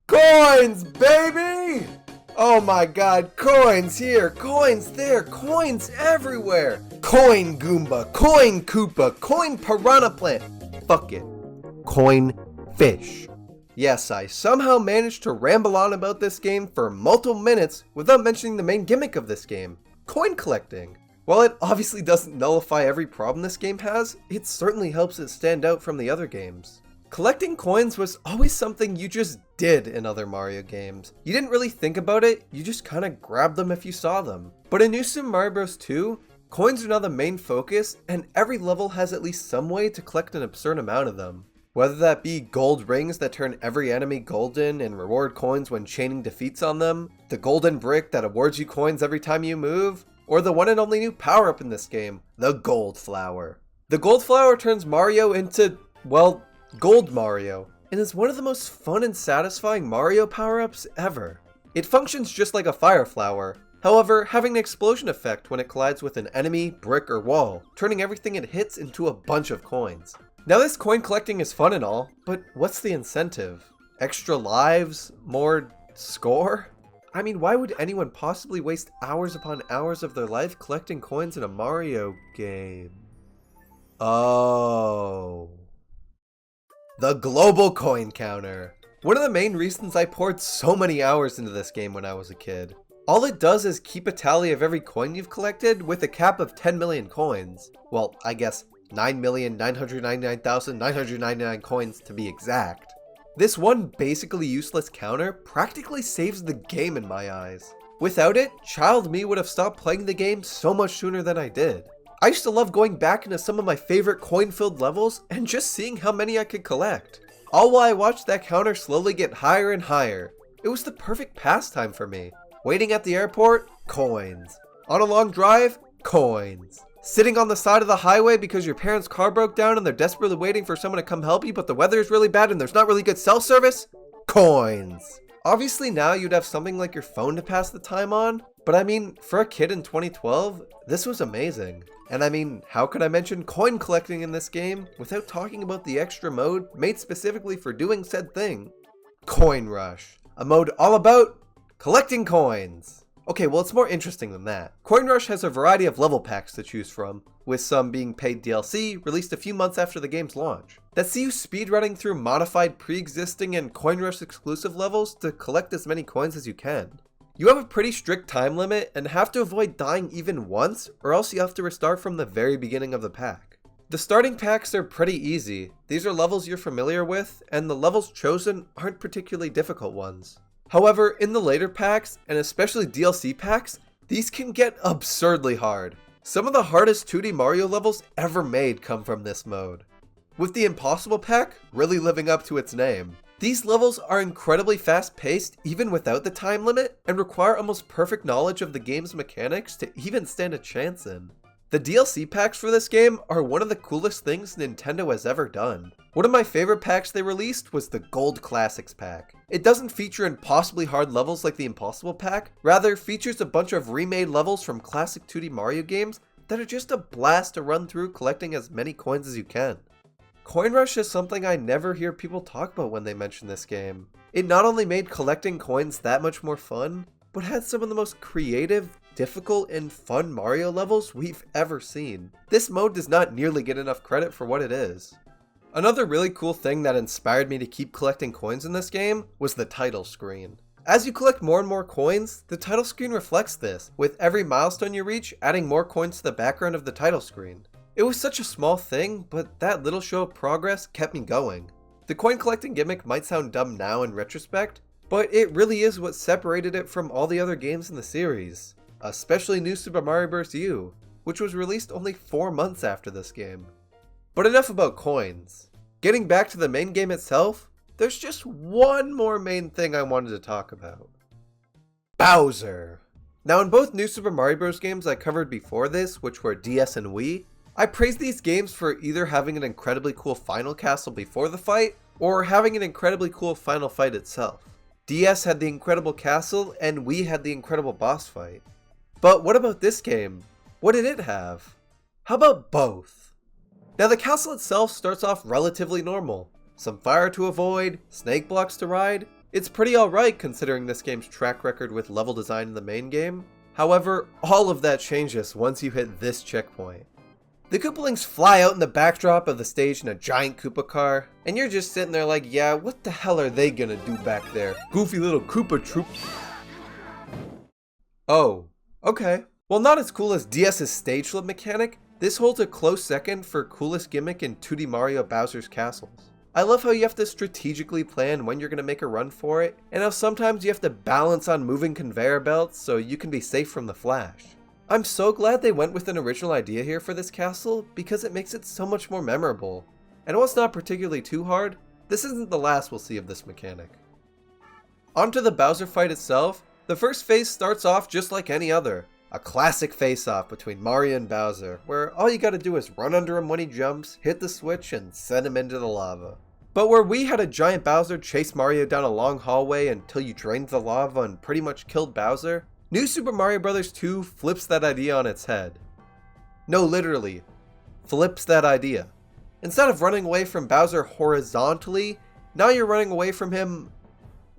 Coins, baby! Oh my god, coins here, coins there, coins everywhere! Coin Goomba, Coin Koopa, Coin Piranha Plant! Fuck it. Coin Fish. Yes, I somehow managed to ramble on about this game for multiple minutes without mentioning the main gimmick of this game, coin collecting. While it obviously doesn't nullify every problem this game has, it certainly helps it stand out from the other games. Collecting coins was always something you just did in other Mario games. You didn't really think about it, you just kinda grabbed them if you saw them. But in New Super Mario Bros. 2, coins are now the main focus, and every level has at least some way to collect an absurd amount of them. Whether that be gold rings that turn every enemy golden and reward coins when chaining defeats on them, the golden brick that awards you coins every time you move, or the one and only new power-up in this game, the Gold Flower. The Gold Flower turns Mario into, well, Gold Mario, and is one of the most fun and satisfying Mario power-ups ever. It functions just like a fire flower, however, having an explosion effect when it collides with an enemy, brick, or wall, turning everything it hits into a bunch of coins. Now this coin collecting is fun and all, but what's the incentive? Extra lives? More score? I mean, why would anyone possibly waste hours upon hours of their life collecting coins in a Mario game? Oh. The global coin counter. One of the main reasons I poured so many hours into this game when I was a kid. All it does is keep a tally of every coin you've collected with a cap of 10 million coins. Well, I guess 9,999,999 coins to be exact. This one basically useless counter practically saves the game in my eyes. Without it, child me would have stopped playing the game so much sooner than I did. I used to love going back into some of my favorite coin-filled levels and just seeing how many I could collect. All while I watched that counter slowly get higher and higher. It was the perfect pastime for me. Waiting at the airport? Coins. On a long drive? Coins. Sitting on the side of the highway because your parents' car broke down and they're desperately waiting for someone to come help you, but the weather is really bad and there's not really good cell service? Coins. Obviously now you'd have something like your phone to pass the time on, but I mean, for a kid in 2012, this was amazing. And I mean, how could I mention coin collecting in this game without talking about the extra mode made specifically for doing said thing? Coin Rush. A mode all about collecting coins. Okay, well it's more interesting than that. Coin Rush has a variety of level packs to choose from, with some being paid DLC released a few months after the game's launch, that see you speedrunning through modified pre-existing and Coin Rush exclusive levels to collect as many coins as you can. You have a pretty strict time limit and have to avoid dying even once, or else you have to restart from the very beginning of the pack. The starting packs are pretty easy. These are levels you're familiar with, and the levels chosen aren't particularly difficult ones. However, in the later packs, and especially DLC packs, these can get absurdly hard. Some of the hardest 2D Mario levels ever made come from this mode, with the Impossible pack really living up to its name. These levels are incredibly fast-paced even without the time limit, and require almost perfect knowledge of the game's mechanics to even stand a chance in. The DLC packs for this game are one of the coolest things Nintendo has ever done. One of my favorite packs they released was the Gold Classics pack. It doesn't feature impossibly hard levels like the Impossible pack, rather features a bunch of remade levels from classic 2D Mario games that are just a blast to run through, collecting as many coins as you can. Coin Rush is something I never hear people talk about when they mention this game. It not only made collecting coins that much more fun, but had some of the most creative, difficult, and fun Mario levels we've ever seen. This mode does not nearly get enough credit for what it is. Another really cool thing that inspired me to keep collecting coins in this game was the title screen. As you collect more and more coins, the title screen reflects this, with every milestone you reach adding more coins to the background of the title screen. It was such a small thing, but that little show of progress kept me going. The coin collecting gimmick might sound dumb now in retrospect, but it really is what separated it from all the other games in the series, especially New Super Mario Bros. U, which was released only 4 months after this game. But enough about coins. Getting back to the main game itself, there's just one more main thing I wanted to talk about. Bowser! Now in both New Super Mario Bros. Games I covered before this, which were DS and Wii, I praised these games for either having an incredibly cool final castle before the fight, or having an incredibly cool final fight itself. DS had the incredible castle, and Wii had the incredible boss fight. But what about this game? What did it have? How about both? Now the castle itself starts off relatively normal. Some fire to avoid, snake blocks to ride. It's pretty alright considering this game's track record with level design in the main game. However, all of that changes once you hit this checkpoint. The Koopalings fly out in the backdrop of the stage in a giant Koopa car, and you're just sitting there like, yeah, what the hell are they gonna do back there? Goofy little Koopa troop. Oh, okay. While not as cool as DS's stage flip mechanic, this holds a close second for coolest gimmick in 2D Mario Bowser's castles. I love how you have to strategically plan when you're gonna make a run for it, and how sometimes you have to balance on moving conveyor belts so you can be safe from the flash. I'm so glad they went with an original idea here for this castle, because it makes it so much more memorable. And while it's not particularly too hard, this isn't the last we'll see of this mechanic. Onto the Bowser fight itself, the first phase starts off just like any other. A classic face-off between Mario and Bowser, where all you gotta do is run under him when he jumps, hit the switch, and send him into the lava. But where we had a giant Bowser chase Mario down a long hallway until you drained the lava and pretty much killed Bowser, New Super Mario Bros. 2 flips that idea on its head. No, literally, flips that idea. Instead of running away from Bowser horizontally, now you're running away from him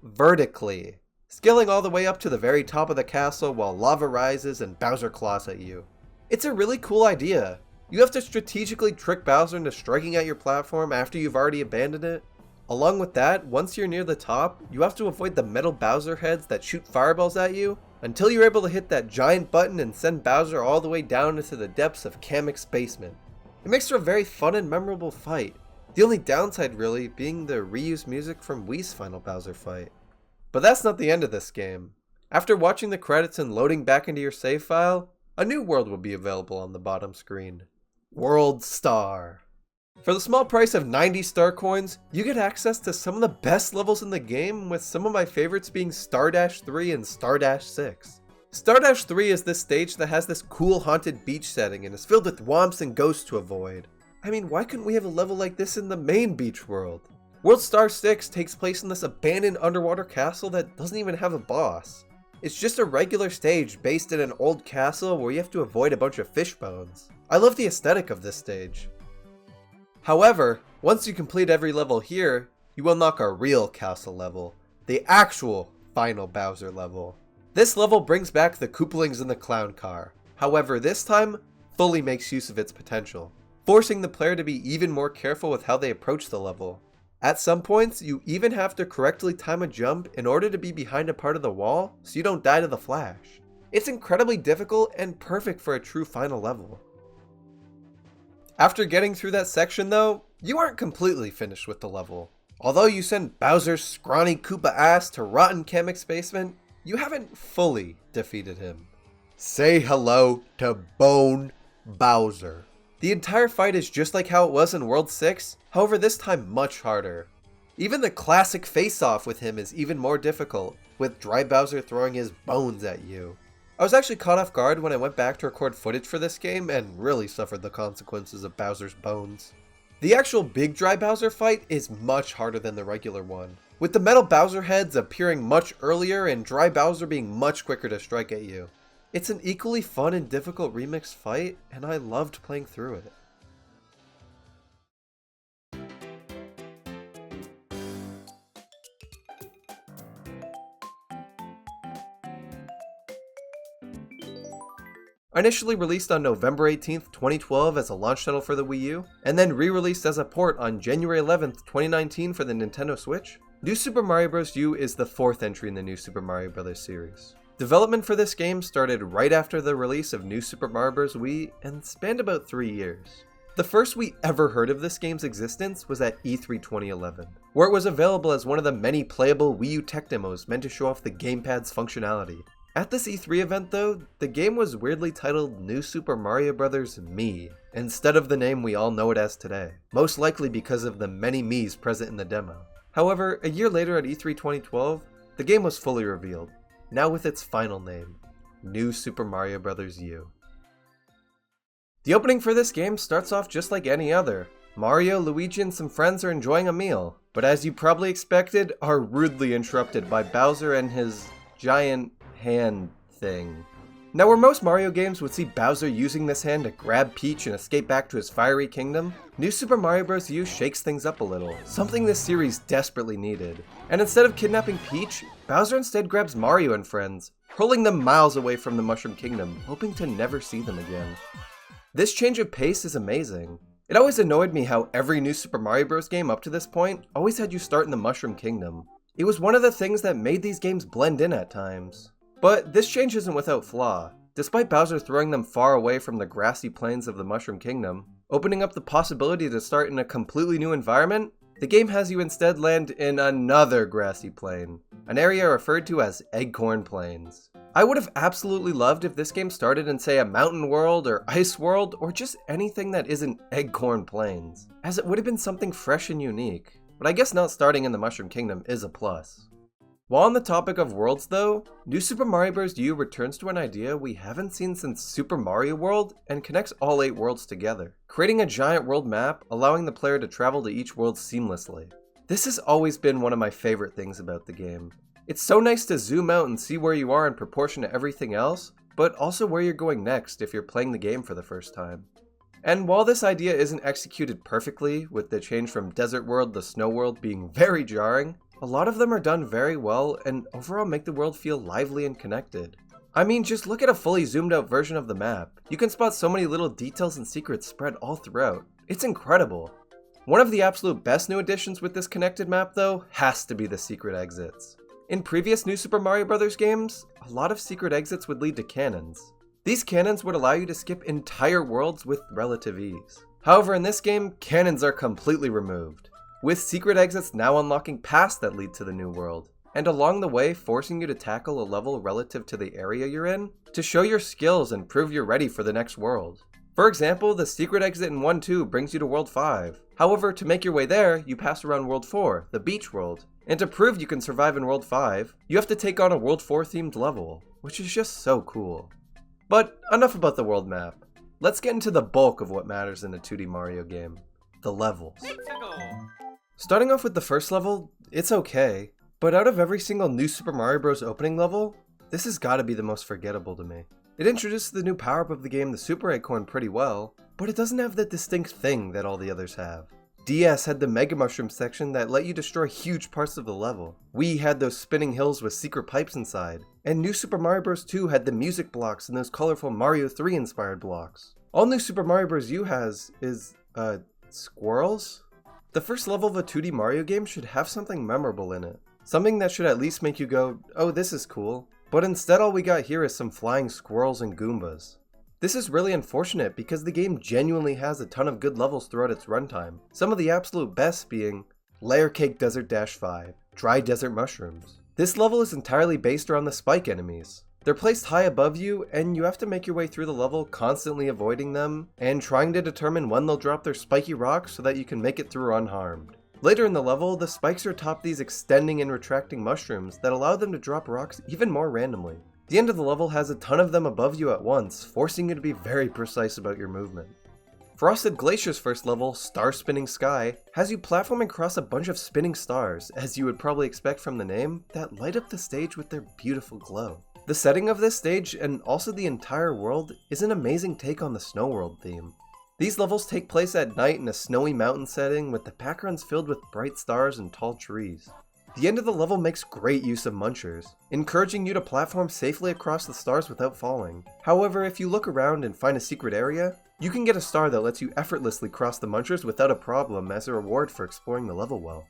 vertically, scaling all the way up to the very top of the castle while lava rises and Bowser claws at you. It's a really cool idea. You have to strategically trick Bowser into striking at your platform after you've already abandoned it. Along with that, once you're near the top, you have to avoid the metal Bowser heads that shoot fireballs at you, until you're able to hit that giant button and send Bowser all the way down into the depths of Kamek's basement. It makes for a very fun and memorable fight, the only downside really being the reused music from Wii's final Bowser fight. But that's not the end of this game. After watching the credits and loading back into your save file, a new world will be available on the bottom screen. World Star. For the small price of 90 star coins, you get access to some of the best levels in the game, with some of my favorites being Star-Dash 3 and Star-Dash 6. Star-Dash 3 is this stage that has this cool haunted beach setting and is filled with womps and ghosts to avoid. I mean, why couldn't we have a level like this in the main beach world? World Star 6 takes place in this abandoned underwater castle that doesn't even have a boss. It's just a regular stage based in an old castle where you have to avoid a bunch of fish bones. I love the aesthetic of this stage. However, once you complete every level here, you unlock a real castle level, the actual final Bowser level. This level brings back the Koopalings in the clown car, however this time, fully makes use of its potential, forcing the player to be even more careful with how they approach the level. At some points, you even have to correctly time a jump in order to be behind a part of the wall so you don't die to the flash. It's incredibly difficult and perfect for a true final level. After getting through that section though, you aren't completely finished with the level. Although you send Bowser's scrawny Koopa ass to Rotten Kamek's basement, you haven't fully defeated him. Say hello to Bone Bowser. The entire fight is just like how it was in World 6, however this time much harder. Even the classic face-off with him is even more difficult, with Dry Bowser throwing his bones at you. I was actually caught off guard when I went back to record footage for this game and really suffered the consequences of Bowser's bones. The actual big Dry Bowser fight is much harder than the regular one, with the metal Bowser heads appearing much earlier and Dry Bowser being much quicker to strike at you. It's an equally fun and difficult remix fight, and I loved playing through it. Initially released on November 18th, 2012 as a launch title for the Wii U, and then re-released as a port on January 11th, 2019 for the Nintendo Switch, New Super Mario Bros. U is the fourth entry in the New Super Mario Bros. Series. Development for this game started right after the release of New Super Mario Bros. Wii and spanned about 3 years. The first we ever heard of this game's existence was at E3 2011, where it was available as one of the many playable Wii U tech demos meant to show off the gamepad's functionality. At this E3 event though, the game was weirdly titled New Super Mario Bros. Me, instead of the name we all know it as today, most likely because of the many Miis present in the demo. However, a year later at E3 2012, the game was fully revealed, now with its final name, New Super Mario Bros. U. The opening for this game starts off just like any other. Mario, Luigi, and some friends are enjoying a meal, but as you probably expected, are rudely interrupted by Bowser and his giant hand thing. Now where most Mario games would see Bowser using this hand to grab Peach and escape back to his fiery kingdom, New Super Mario Bros. U shakes things up a little, something this series desperately needed. And instead of kidnapping Peach, Bowser instead grabs Mario and friends, hurling them miles away from the Mushroom Kingdom, hoping to never see them again. This change of pace is amazing. It always annoyed me how every New Super Mario Bros. Game up to this point always had you start in the Mushroom Kingdom. It was one of the things that made these games blend in at times. But this change isn't without flaw. Despite Bowser throwing them far away from the grassy plains of the Mushroom Kingdom, opening up the possibility to start in a completely new environment, the game has you instead land in another grassy plain, an area referred to as Eggcorn Plains. I would have absolutely loved if this game started in, say, a mountain world or ice world, or just anything that isn't Eggcorn Plains, as it would have been something fresh and unique. But I guess not starting in the Mushroom Kingdom is a plus. While on the topic of worlds though, New Super Mario Bros. U returns to an idea we haven't seen since Super Mario World and connects all 8 worlds together, creating a giant world map allowing the player to travel to each world seamlessly. This has always been one of my favorite things about the game. It's so nice to zoom out and see where you are in proportion to everything else, but also where you're going next if you're playing the game for the first time. And while this idea isn't executed perfectly, with the change from Desert World to Snow World being very jarring, a lot of them are done very well and overall make the world feel lively and connected. I mean, just look at a fully zoomed out version of the map. You can spot so many little details and secrets spread all throughout. It's incredible. One of the absolute best new additions with this connected map though has to be the secret exits. In previous New Super Mario Bros. Games, a lot of secret exits would lead to cannons. These cannons would allow you to skip entire worlds with relative ease. However, in this game, cannons are completely removed, with secret exits now unlocking paths that lead to the new world, and along the way forcing you to tackle a level relative to the area you're in to show your skills and prove you're ready for the next world. For example, the secret exit in 1-2 brings you to World 5. However, to make your way there, you pass around World 4, the beach world. And to prove you can survive in World 5, you have to take on a World 4 themed level, which is just so cool. But enough about the world map. Let's get into the bulk of what matters in a 2D Mario game, the levels. Starting off with the first level, it's okay, but out of every single New Super Mario Bros. Opening level, this has gotta be the most forgettable to me. It introduces the new power-up of the game, the Super Acorn, pretty well, but it doesn't have the distinct thing that all the others have. DS had the Mega Mushroom section that let you destroy huge parts of the level. Wii had those spinning hills with secret pipes inside. And New Super Mario Bros. 2 had the music blocks and those colorful Mario 3 inspired blocks. All New Super Mario Bros. U has is, squirrels? The first level of a 2D Mario game should have something memorable in it. Something that should at least make you go, oh, this is cool. But instead all we got here is some flying squirrels and Goombas. This is really unfortunate because the game genuinely has a ton of good levels throughout its runtime, some of the absolute best being Layer Cake Desert Dash 5, Dry Desert Mushrooms. This level is entirely based around the spike enemies. They're placed high above you, and you have to make your way through the level constantly avoiding them, and trying to determine when they'll drop their spiky rocks so that you can make it through unharmed. Later in the level, the spikes are atop these extending and retracting mushrooms that allow them to drop rocks even more randomly. The end of the level has a ton of them above you at once, forcing you to be very precise about your movement. Frosted Glacier's first level, Star Spinning Sky, has you platforming across a bunch of spinning stars, as you would probably expect from the name, that light up the stage with their beautiful glow. The setting of this stage, and also the entire world, is an amazing take on the Snow World theme. These levels take place at night in a snowy mountain setting with the backgrounds filled with bright stars and tall trees. The end of the level makes great use of munchers, encouraging you to platform safely across the stars without falling. However, if you look around and find a secret area, you can get a star that lets you effortlessly cross the munchers without a problem as a reward for exploring the level well.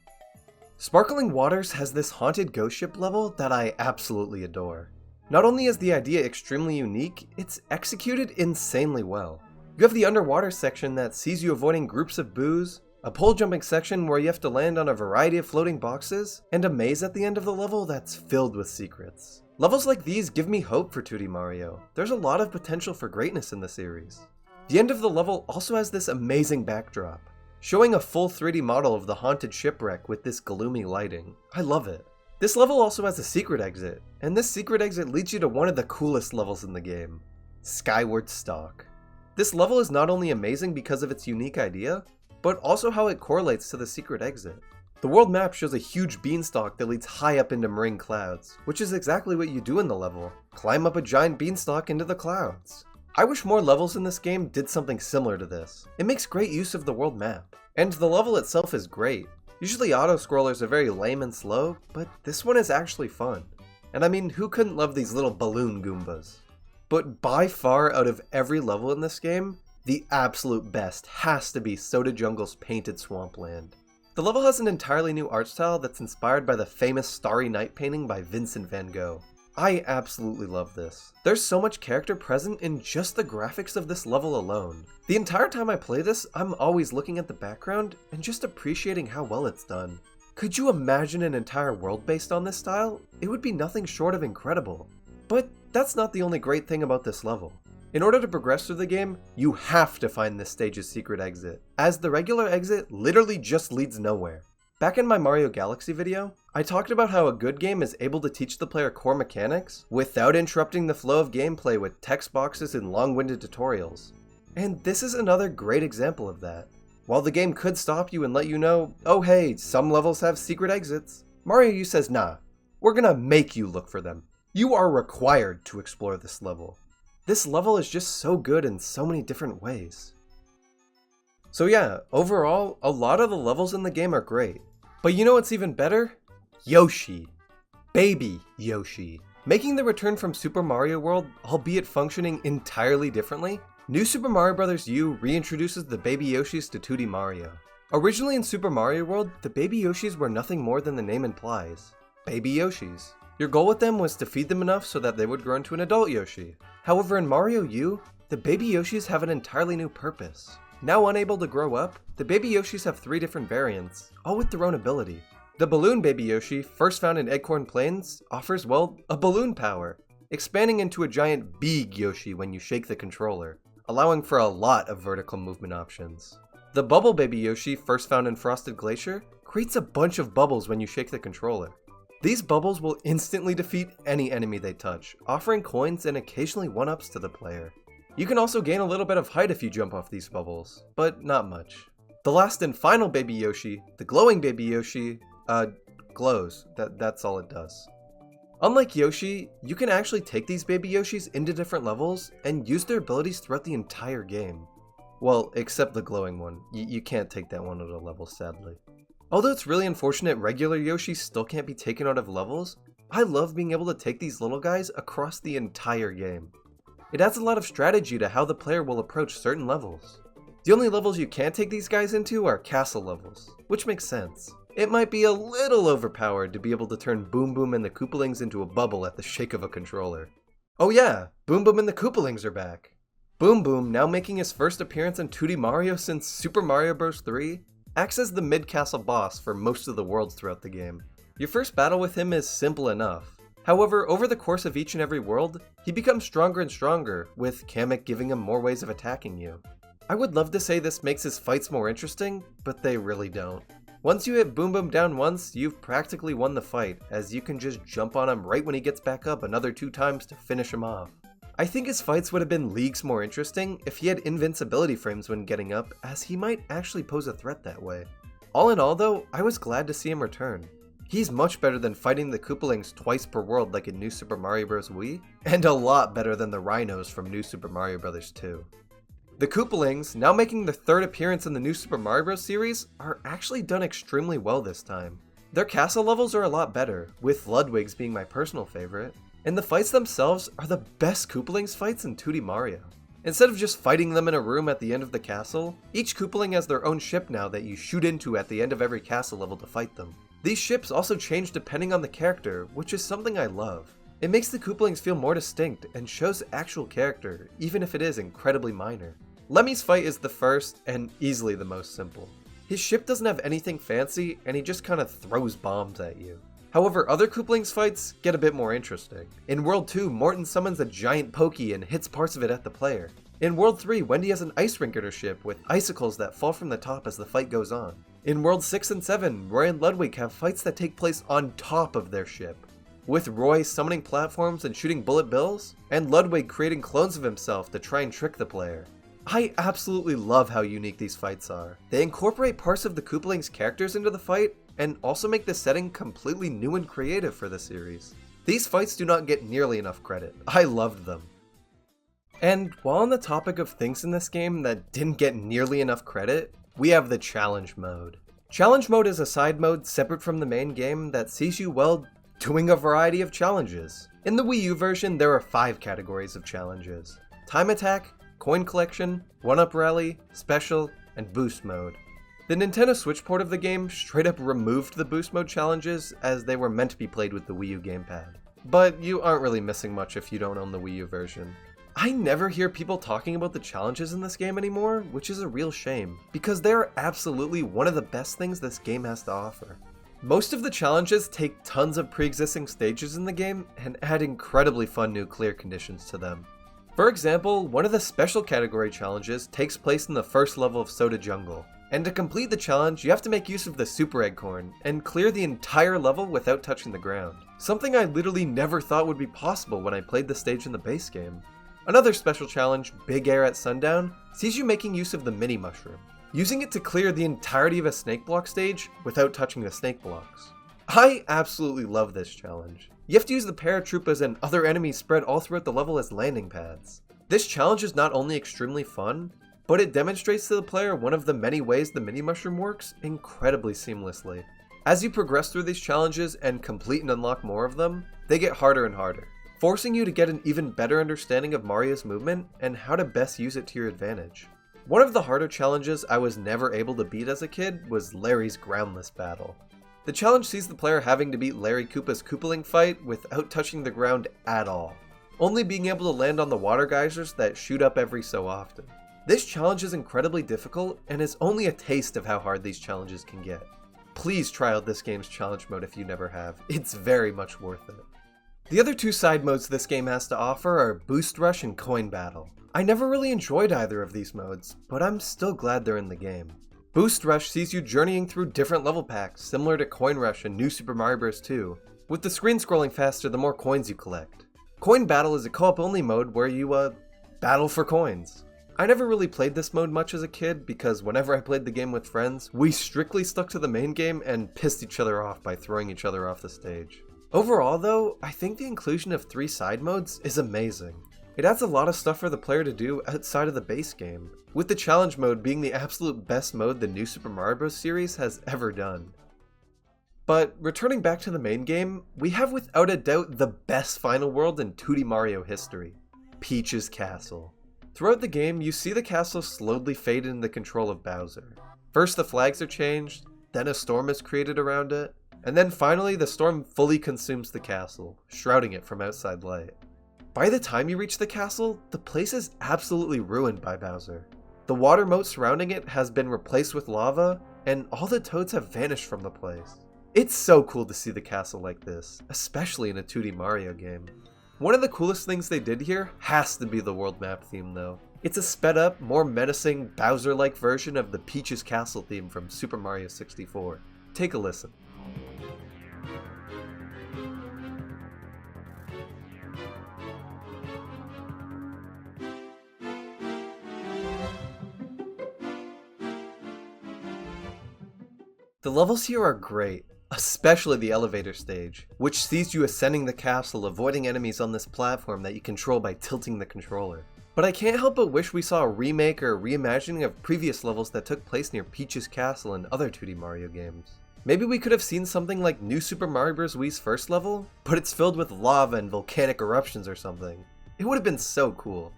Sparkling Waters has this haunted ghost ship level that I absolutely adore. Not only is the idea extremely unique, it's executed insanely well. You have the underwater section that sees you avoiding groups of boos, a pole jumping section where you have to land on a variety of floating boxes, and a maze at the end of the level that's filled with secrets. Levels like these give me hope for 2D Mario. There's a lot of potential for greatness in the series. The end of the level also has this amazing backdrop, showing a full 3D model of the haunted shipwreck with this gloomy lighting. I love it. This level also has a secret exit, and this secret exit leads you to one of the coolest levels in the game, Skyward Stalk. This level is not only amazing because of its unique idea, but also how it correlates to the secret exit. The world map shows a huge beanstalk that leads high up into marine clouds, which is exactly what you do in the level. Climb up a giant beanstalk into the clouds. I wish more levels in this game did something similar to this. It makes great use of the world map. And the level itself is great. Usually auto-scrollers are very lame and slow, but this one is actually fun. And I mean, who couldn't love these little balloon Goombas? But by far out of every level in this game, the absolute best has to be Soda Jungle's Painted Swampland. The level has an entirely new art style that's inspired by the famous Starry Night painting by Vincent van Gogh. I absolutely love this. There's so much character present in just the graphics of this level alone. The entire time I play this, I'm always looking at the background and just appreciating how well it's done. Could you imagine an entire world based on this style? It would be nothing short of incredible. But that's not the only great thing about this level. In order to progress through the game, you have to find this stage's secret exit, as the regular exit literally just leads nowhere. Back in my Mario Galaxy video, I talked about how a good game is able to teach the player core mechanics without interrupting the flow of gameplay with text boxes and long-winded tutorials. And this is another great example of that. While the game could stop you and let you know, oh hey, some levels have secret exits, Mario U says nah, we're gonna make you look for them. You are required to explore this level. This level is just so good in so many different ways. So yeah, overall, a lot of the levels in the game are great. But you know what's even better? Yoshi. Baby Yoshi. Making the return from Super Mario World, albeit functioning entirely differently, New Super Mario Bros. U reintroduces the Baby Yoshis to 2D Mario. Originally in Super Mario World, the Baby Yoshis were nothing more than the name implies. Baby Yoshis. Your goal with them was to feed them enough so that they would grow into an adult Yoshi. However, in Mario U, the Baby Yoshis have an entirely new purpose. Now unable to grow up, the Baby Yoshis have 3 different variants, all with their own ability. The Balloon Baby Yoshi, first found in Acorn Plains, offers, well, a balloon power, expanding into a giant Big Yoshi when you shake the controller, allowing for a lot of vertical movement options. The Bubble Baby Yoshi, first found in Frosted Glacier, creates a bunch of bubbles when you shake the controller. These bubbles will instantly defeat any enemy they touch, offering coins and occasionally 1-ups to the player. You can also gain a little bit of height if you jump off these bubbles, but not much. The last and final Baby Yoshi, the Glowing Baby Yoshi, glows. That's all it does. Unlike Yoshi, you can actually take these Baby Yoshis into different levels and use their abilities throughout the entire game. Well, except the glowing one. You can't take that one out of levels, sadly. Although it's really unfortunate regular Yoshi still can't be taken out of levels, I love being able to take these little guys across the entire game. It adds a lot of strategy to how the player will approach certain levels. The only levels you can't take these guys into are castle levels, which makes sense. It might be a little overpowered to be able to turn Boom Boom and the Koopalings into a bubble at the shake of a controller. Oh yeah, Boom Boom and the Koopalings are back. Boom Boom, now making his first appearance in 2D Mario since Super Mario Bros. 3, acts as the mid-castle boss for most of the worlds throughout the game. Your first battle with him is simple enough. However, over the course of each and every world, he becomes stronger and stronger, with Kamek giving him more ways of attacking you. I would love to say this makes his fights more interesting, but they really don't. Once you hit Boom Boom down once, you've practically won the fight, as you can just jump on him right when he gets back up another 2 times to finish him off. I think his fights would have been leagues more interesting if he had invincibility frames when getting up, as he might actually pose a threat that way. All in all though, I was glad to see him return. He's much better than fighting the Koopalings twice per world like in New Super Mario Bros. Wii, and a lot better than the Rhinos from New Super Mario Bros. 2. The Koopalings, now making their third appearance in the New Super Mario Bros. Series, are actually done extremely well this time. Their castle levels are a lot better, with Ludwig's being my personal favorite, and the fights themselves are the best Koopalings fights in 2D Mario. Instead of just fighting them in a room at the end of the castle, each Koopaling has their own ship now that you shoot into at the end of every castle level to fight them. These ships also change depending on the character, which is something I love. It makes the Koopalings feel more distinct and shows actual character, even if it is incredibly minor. Lemmy's fight is the first, and easily the most simple. His ship doesn't have anything fancy, and he just kinda throws bombs at you. However, other Koopalings fights get a bit more interesting. In World 2, Morton summons a giant Pokey and hits parts of it at the player. In World 3, Wendy has an ice rink at her ship with icicles that fall from the top as the fight goes on. In World 6 and 7, Roy and Ludwig have fights that take place on top of their ship, with Roy summoning platforms and shooting bullet bills, and Ludwig creating clones of himself to try and trick the player. I absolutely love how unique these fights are. They incorporate parts of the Koopalings' characters into the fight, and also make the setting completely new and creative for the series. These fights do not get nearly enough credit. I loved them. And while on the topic of things in this game that didn't get nearly enough credit, we have the Challenge Mode. Challenge Mode is a side mode separate from the main game that sees you, well, doing a variety of challenges. In the Wii U version, there are 5 categories of challenges: Time Attack, Coin Collection, 1-Up Rally, Special, and Boost Mode. The Nintendo Switch port of the game straight up removed the Boost Mode challenges as they were meant to be played with the Wii U gamepad. But you aren't really missing much if you don't own the Wii U version. I never hear people talking about the challenges in this game anymore, which is a real shame, because they are absolutely one of the best things this game has to offer. Most of the challenges take tons of pre-existing stages in the game and add incredibly fun new clear conditions to them. For example, one of the special category challenges takes place in the first level of Soda Jungle, and to complete the challenge you have to make use of the Super Eggcorn and clear the entire level without touching the ground. Something I literally never thought would be possible when I played the stage in the base game. Another special challenge, Big Air at Sundown, sees you making use of the Mini Mushroom, using it to clear the entirety of a snake block stage without touching the snake blocks. I absolutely love this challenge. You have to use the paratroopas and other enemies spread all throughout the level as landing pads. This challenge is not only extremely fun, but it demonstrates to the player one of the many ways the Mini Mushroom works incredibly seamlessly. As you progress through these challenges and complete and unlock more of them, they get harder and harder, forcing you to get an even better understanding of Mario's movement and how to best use it to your advantage. One of the harder challenges I was never able to beat as a kid was Larry's Groundless Battle. The challenge sees the player having to beat Larry Koopa's Koopaling fight without touching the ground at all, only being able to land on the water geysers that shoot up every so often. This challenge is incredibly difficult and is only a taste of how hard these challenges can get. Please try out this game's challenge mode if you never have, it's very much worth it. The other 2 side modes this game has to offer are Boost Rush and Coin Battle. I never really enjoyed either of these modes, but I'm still glad they're in the game. Boost Rush sees you journeying through different level packs similar to Coin Rush and New Super Mario Bros. 2, with the screen scrolling faster the more coins you collect. Coin Battle is a co-op only mode where you, battle for coins. I never really played this mode much as a kid because whenever I played the game with friends, we strictly stuck to the main game and pissed each other off by throwing each other off the stage. Overall though, I think the inclusion of 3 side modes is amazing. It adds a lot of stuff for the player to do outside of the base game, with the challenge mode being the absolute best mode the New Super Mario Bros. Series has ever done. But returning back to the main game, we have without a doubt the best final world in 2D Mario history, Peach's Castle. Throughout the game, you see the castle slowly fade into the control of Bowser. First the flags are changed, then a storm is created around it, and then finally the storm fully consumes the castle, shrouding it from outside light. By the time you reach the castle, the place is absolutely ruined by Bowser. The water moat surrounding it has been replaced with lava, and all the toads have vanished from the place. It's so cool to see the castle like this, especially in a 2D Mario game. One of the coolest things they did here has to be the world map theme though. It's a sped up, more menacing, Bowser-like version of the Peach's Castle theme from Super Mario 64. Take a listen. The levels here are great, especially the elevator stage, which sees you ascending the castle, avoiding enemies on this platform that you control by tilting the controller. But I can't help but wish we saw a remake or reimagining of previous levels that took place near Peach's Castle and other 2D Mario games. Maybe we could have seen something like New Super Mario Bros. Wii's first level, but it's filled with lava and volcanic eruptions or something. It would have been so cool.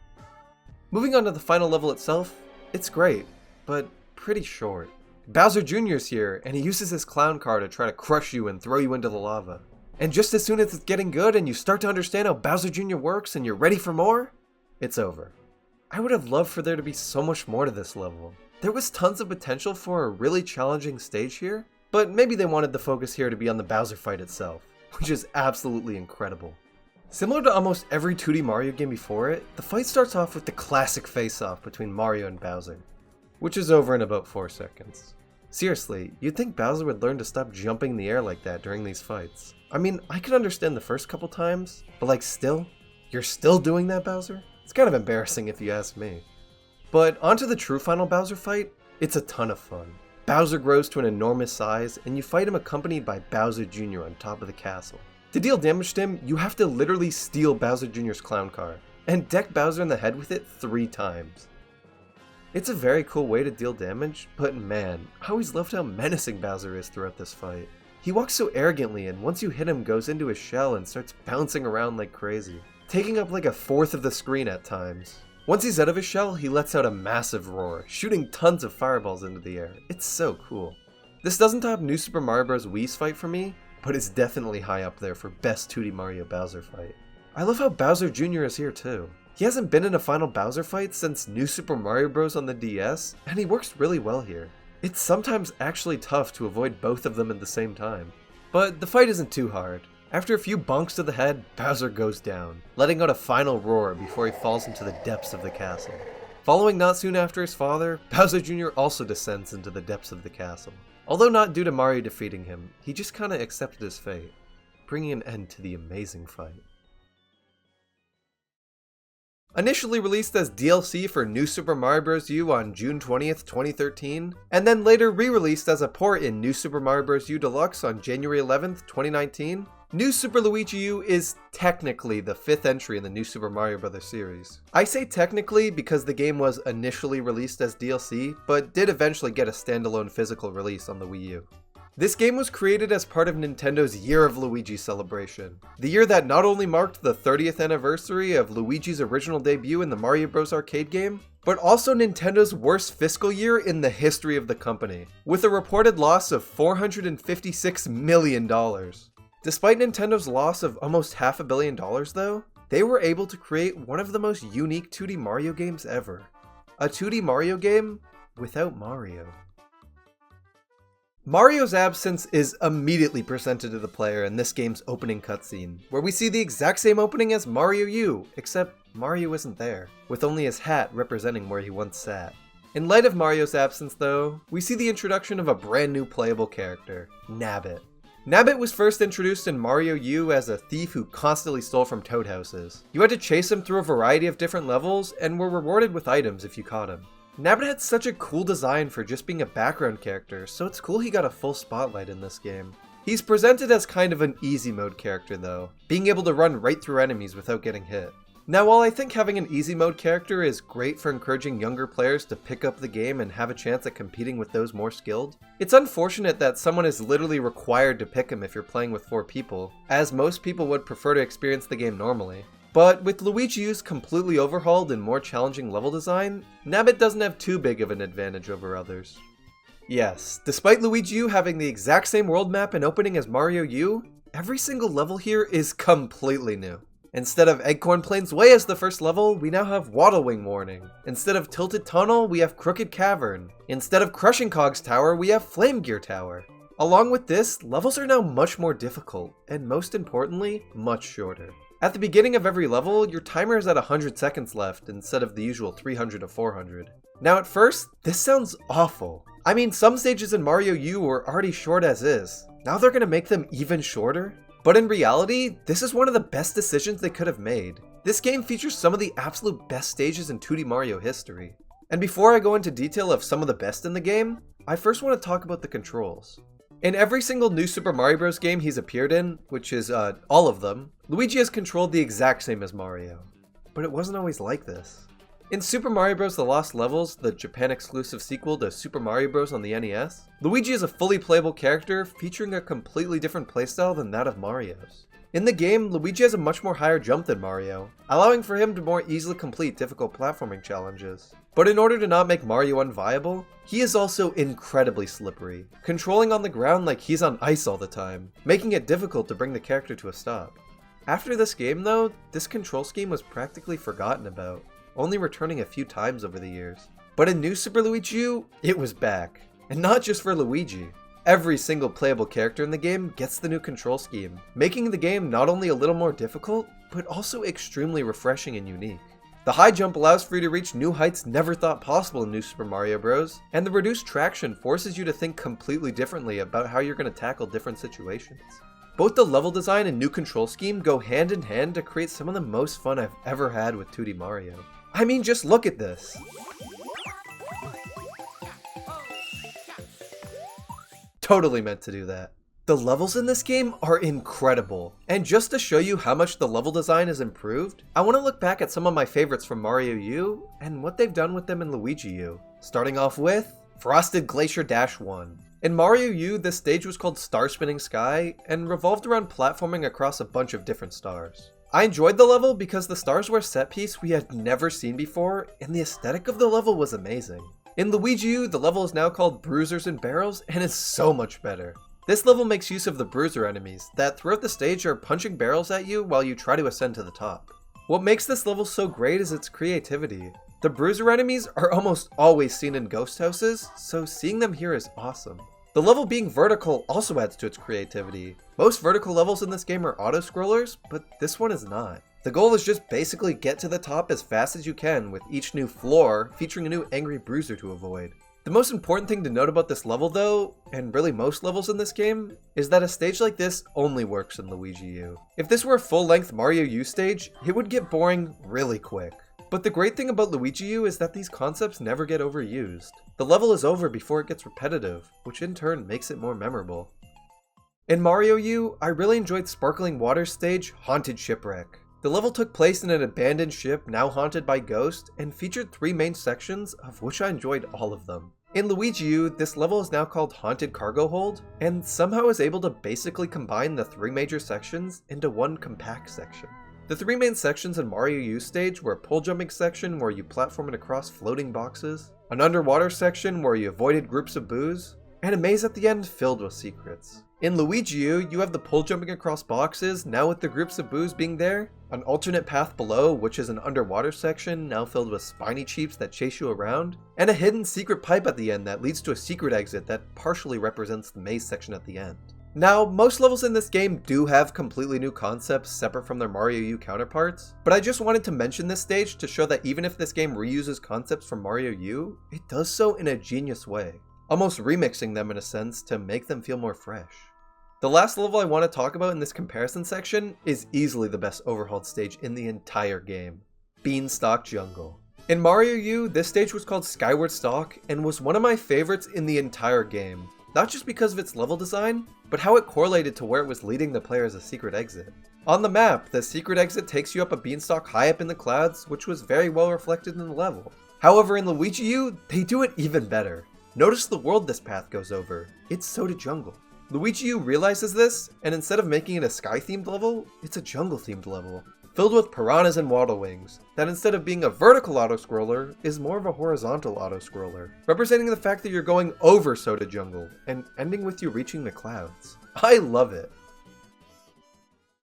Moving on to the final level itself, it's great, but pretty short. Bowser Jr. is here, and he uses his clown car to try to crush you and throw you into the lava. And just as soon as it's getting good and you start to understand how Bowser Jr. works and you're ready for more, it's over. I would have loved for there to be so much more to this level. There was tons of potential for a really challenging stage here, but maybe they wanted the focus here to be on the Bowser fight itself, which is absolutely incredible. Similar to almost every 2D Mario game before it, the fight starts off with the classic face-off between Mario and Bowser, which is over in about 4 seconds. Seriously, you'd think Bowser would learn to stop jumping in the air like that during these fights. I mean, I could understand the first couple times, but like still? You're still doing that, Bowser? It's kind of embarrassing if you ask me. But onto the true final Bowser fight, it's a ton of fun. Bowser grows to an enormous size, and you fight him accompanied by Bowser Jr. on top of the castle. To deal damage to him, you have to literally steal Bowser Jr.'s clown car, and deck Bowser in the head with it 3 times. It's a very cool way to deal damage, but man, I always loved how menacing Bowser is throughout this fight. He walks so arrogantly, and once you hit him, goes into his shell and starts bouncing around like crazy, taking up like a fourth of the screen at times. Once he's out of his shell, he lets out a massive roar, shooting tons of fireballs into the air. It's so cool. This doesn't top New Super Mario Bros. Wii's fight for me, but it's definitely high up there for best 2D Mario Bowser fight. I love how Bowser Jr. is here too. He hasn't been in a final Bowser fight since New Super Mario Bros. On the DS, and he works really well here. It's sometimes actually tough to avoid both of them at the same time. But the fight isn't too hard. After a few bonks to the head, Bowser goes down, letting out a final roar before he falls into the depths of the castle. Following not soon after his father, Bowser Jr. also descends into the depths of the castle. Although not due to Mario defeating him, he just kinda accepted his fate, bringing an end to the amazing fight. Initially released as DLC for New Super Mario Bros. U on June 20th, 2013, and then later re-released as a port in New Super Mario Bros. U Deluxe on January 11th, 2019, New Super Luigi U is technically the 5th entry in the New Super Mario Bros. Series. I say technically because the game was initially released as DLC, but did eventually get a standalone physical release on the Wii U. This game was created as part of Nintendo's Year of Luigi celebration, the year that not only marked the 30th anniversary of Luigi's original debut in the Mario Bros. Arcade game, but also Nintendo's worst fiscal year in the history of the company, with a reported loss of $456 million. Despite Nintendo's loss of almost $500 million though, they were able to create one of the most unique 2D Mario games ever. A 2D Mario game without Mario. Mario's absence is immediately presented to the player in this game's opening cutscene, where we see the exact same opening as Mario U, except Mario isn't there, with only his hat representing where he once sat. In light of Mario's absence though, we see the introduction of a brand new playable character, Nabbit. Nabbit was first introduced in Mario U as a thief who constantly stole from toad houses. You had to chase him through a variety of different levels and were rewarded with items if you caught him. Nabbit had such a cool design for just being a background character, so it's cool he got a full spotlight in this game. He's presented as kind of an easy mode character though, being able to run right through enemies without getting hit. Now while I think having an easy mode character is great for encouraging younger players to pick up the game and have a chance at competing with those more skilled, it's unfortunate that someone is literally required to pick him if you're playing with 4 people, as most people would prefer to experience the game normally. But with Luigi U's completely overhauled and more challenging level design, Nabbit doesn't have too big of an advantage over others. Yes, despite Luigi U having the exact same world map and opening as Mario U, every single level here is completely new. Instead of Eggcorn Plains Way as the first level, we now have Waddle Wing Warning. Instead of Tilted Tunnel, we have Crooked Cavern. Instead of Crushing Cog's Tower, we have Flame Gear Tower. Along with this, levels are now much more difficult, and most importantly, much shorter. At the beginning of every level, your timer is at 100 seconds left instead of the usual 300 to 400. Now at first, this sounds awful. I mean, some stages in Mario U were already short as is. Now they're gonna make them even shorter? But in reality, this is one of the best decisions they could have made. This game features some of the absolute best stages in 2D Mario history. And before I go into detail of some of the best in the game, I first want to talk about the controls. In every single new Super Mario Bros. Game he's appeared in, which is all of them, Luigi is controlled the exact same as Mario. But it wasn't always like this. In Super Mario Bros. The Lost Levels, the Japan-exclusive sequel to Super Mario Bros. On the NES, Luigi is a fully playable character featuring a completely different playstyle than that of Mario's. In the game, Luigi has a much more higher jump than Mario, allowing for him to more easily complete difficult platforming challenges. But in order to not make Mario unviable, he is also incredibly slippery, controlling on the ground like he's on ice all the time, making it difficult to bring the character to a stop. After this game though, this control scheme was practically forgotten about, only returning a few times over the years. But in New Super Luigi U, it was back. And not just for Luigi. Every single playable character in the game gets the new control scheme, making the game not only a little more difficult, but also extremely refreshing and unique. The high jump allows for you to reach new heights never thought possible in New Super Mario Bros., and the reduced traction forces you to think completely differently about how you're going to tackle different situations. Both the level design and new control scheme go hand in hand to create some of the most fun I've ever had with 2D Mario. I mean, just look at this. Totally meant to do that. The levels in this game are incredible, and just to show you how much the level design has improved, I want to look back at some of my favorites from Mario U and what they've done with them in Luigi U. Starting off with Frosted Glacier Dash 1. In Mario U, this stage was called Star Spinning Sky and revolved around platforming across a bunch of different stars. I enjoyed the level because the stars were a set piece we had never seen before, and the aesthetic of the level was amazing. In Luigi U, the level is now called Bruisers and Barrels and is so much better. This level makes use of the bruiser enemies that throughout the stage are punching barrels at you while you try to ascend to the top. What makes this level so great is its creativity. The bruiser enemies are almost always seen in ghost houses, so seeing them here is awesome. The level being vertical also adds to its creativity. Most vertical levels in this game are auto-scrollers, but this one is not. The goal is just basically get to the top as fast as you can, with each new floor featuring a new angry bruiser to avoid. The most important thing to note about this level though, and really most levels in this game, is that a stage like this only works in Luigi U. If this were a full-length Mario U stage, it would get boring really quick. But the great thing about Luigi U is that these concepts never get overused. The level is over before it gets repetitive, which in turn makes it more memorable. In Mario U, I really enjoyed Sparkling Water's stage, Haunted Shipwreck. The level took place in an abandoned ship now haunted by ghosts and featured 3 main sections, of which I enjoyed all of them. In Luigi U, this level is now called Haunted Cargo Hold, and somehow is able to basically combine the 3 major sections into one compact section. The 3 main sections in Mario U stage were a pole jumping section where you platformed across floating boxes, an underwater section where you avoided groups of boos, and a maze at the end filled with secrets. In Luigi U, you have the pole jumping across boxes, now with the groups of boos being there, an alternate path below, which is an underwater section, now filled with spiny cheeps that chase you around, and a hidden secret pipe at the end that leads to a secret exit that partially represents the maze section at the end. Now, most levels in this game do have completely new concepts separate from their Mario U counterparts, but I just wanted to mention this stage to show that even if this game reuses concepts from Mario U, it does so in a genius way, almost remixing them in a sense to make them feel more fresh. The last level I want to talk about in this comparison section is easily the best overhauled stage in the entire game, Beanstalk Jungle. In Mario U, this stage was called Skyward Stalk and was one of my favorites in the entire game, not just because of its level design, but how it correlated to where it was leading the player as a secret exit. On the map, the secret exit takes you up a beanstalk high up in the clouds, which was very well reflected in the level. However, in Luigi U, they do it even better. Notice the world this path goes over. It's Soda Jungle. Luigi U realizes this, and instead of making it a sky-themed level, it's a jungle-themed level, filled with piranhas and waddle wings, that instead of being a vertical auto-scroller, is more of a horizontal auto-scroller, representing the fact that you're going over Soda Jungle, and ending with you reaching the clouds. I love it.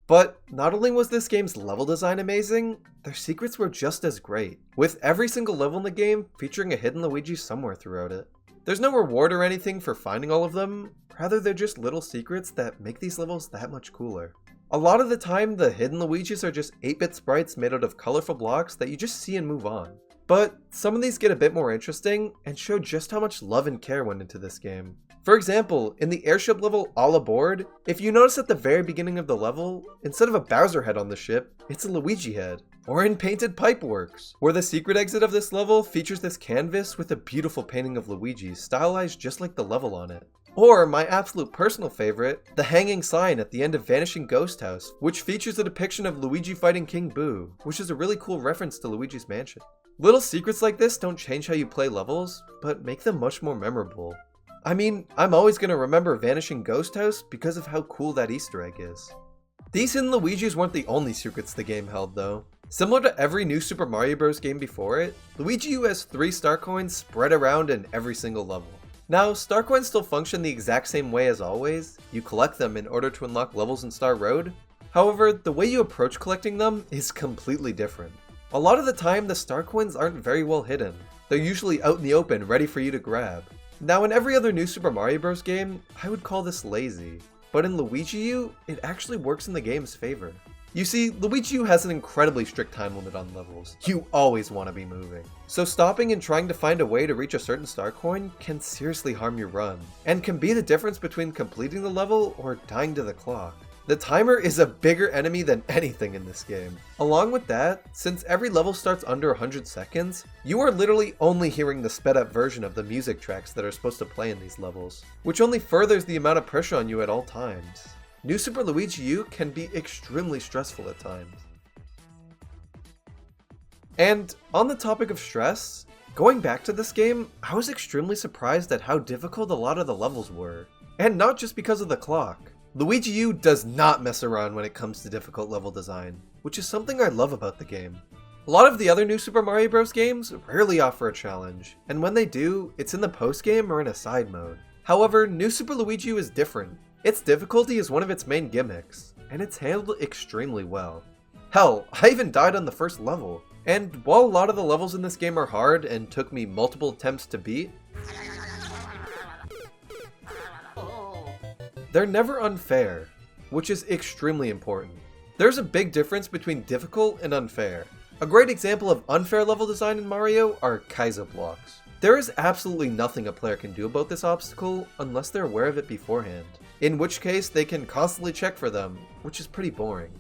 But not only was this game's level design amazing, their secrets were just as great, with every single level in the game featuring a hidden Luigi somewhere throughout it. There's no reward or anything for finding all of them, rather they're just little secrets that make these levels that much cooler. A lot of the time, the hidden Luigis are just 8-bit sprites made out of colorful blocks that you just see and move on. But some of these get a bit more interesting and show just how much love and care went into this game. For example, in the airship level All Aboard, if you notice at the very beginning of the level, instead of a Bowser head on the ship, it's a Luigi head. Or in Painted Pipeworks, where the secret exit of this level features this canvas with a beautiful painting of Luigi, stylized just like the level on it. Or my absolute personal favorite, the hanging sign at the end of Vanishing Ghost House, which features a depiction of Luigi fighting King Boo, which is a really cool reference to Luigi's Mansion. Little secrets like this don't change how you play levels, but make them much more memorable. I mean, I'm always going to remember Vanishing Ghost House because of how cool that Easter egg is. These hidden Luigis weren't the only secrets the game held though. Similar to every new Super Mario Bros. Game before it, Luigi U has 3 star coins spread around in every single level. Now, star coins still function the exact same way as always. You collect them in order to unlock levels in Star Road. However, the way you approach collecting them is completely different. A lot of the time, the star coins aren't very well hidden. They're usually out in the open, ready for you to grab. Now, in every other new Super Mario Bros. Game, I would call this lazy. But in Luigi U, it actually works in the game's favor. You see, Luigi U has an incredibly strict time limit on levels. You always want to be moving. So stopping and trying to find a way to reach a certain star coin can seriously harm your run, and can be the difference between completing the level or dying to the clock. The timer is a bigger enemy than anything in this game. Along with that, since every level starts under 100 seconds, you are literally only hearing the sped up version of the music tracks that are supposed to play in these levels, which only furthers the amount of pressure on you at all times. New Super Luigi U can be extremely stressful at times. And on the topic of stress, going back to this game, I was extremely surprised at how difficult a lot of the levels were. And not just because of the clock. Luigi U does not mess around when it comes to difficult level design, which is something I love about the game. A lot of the other new Super Mario Bros. Games rarely offer a challenge, and when they do, it's in the post-game or in a side mode. However, New Super Luigi U is different. Its difficulty is one of its main gimmicks, and it's handled extremely well. Hell, I even died on the first level. And while a lot of the levels in this game are hard and took me multiple attempts to beat, they're never unfair, which is extremely important. There's a big difference between difficult and unfair. A great example of unfair level design in Mario are Kaizo blocks. There is absolutely nothing a player can do about this obstacle unless they're aware of it beforehand, in which case they can constantly check for them, which is pretty boring.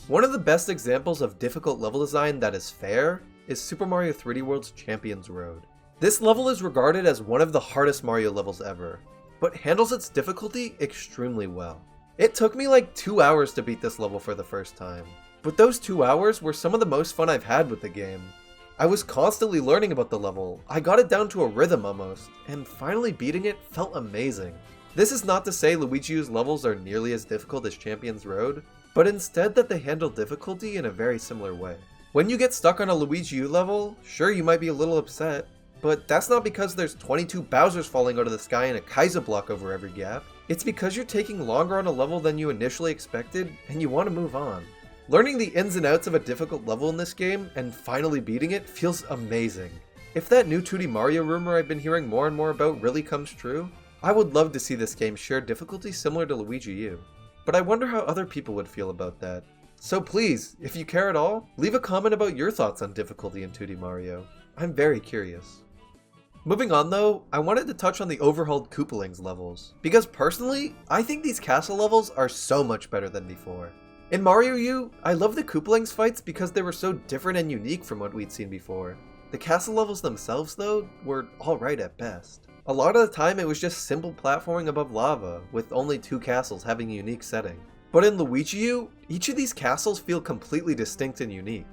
One of the best examples of difficult level design that is fair is Super Mario 3D World's Champions Road. This level is regarded as one of the hardest Mario levels ever, but handles its difficulty extremely well. It took me like 2 hours to beat this level for the first time, but those 2 hours were some of the most fun I've had with the game. I was constantly learning about the level, I got it down to a rhythm almost, and finally beating it felt amazing. This is not to say Luigi U's levels are nearly as difficult as Champions Road, but instead that they handle difficulty in a very similar way. When you get stuck on a Luigi U level, sure you might be a little upset, but that's not because there's 22 Bowsers falling out of the sky and a Kaizo block over every gap. It's because you're taking longer on a level than you initially expected, and you want to move on. Learning the ins and outs of a difficult level in this game, and finally beating it, feels amazing. If that new 2D Mario rumor I've been hearing more and more about really comes true, I would love to see this game share difficulty similar to Luigi U. But I wonder how other people would feel about that. So please, if you care at all, leave a comment about your thoughts on difficulty in 2D Mario. I'm very curious. Moving on though, I wanted to touch on the overhauled Koopalings levels, because personally, I think these castle levels are so much better than before. In Mario U, I love the Koopalings fights because they were so different and unique from what we'd seen before. The castle levels themselves though, were alright at best. A lot of the time it was just simple platforming above lava, with only 2 castles having a unique setting. But in Luigi U, each of these castles feel completely distinct and unique.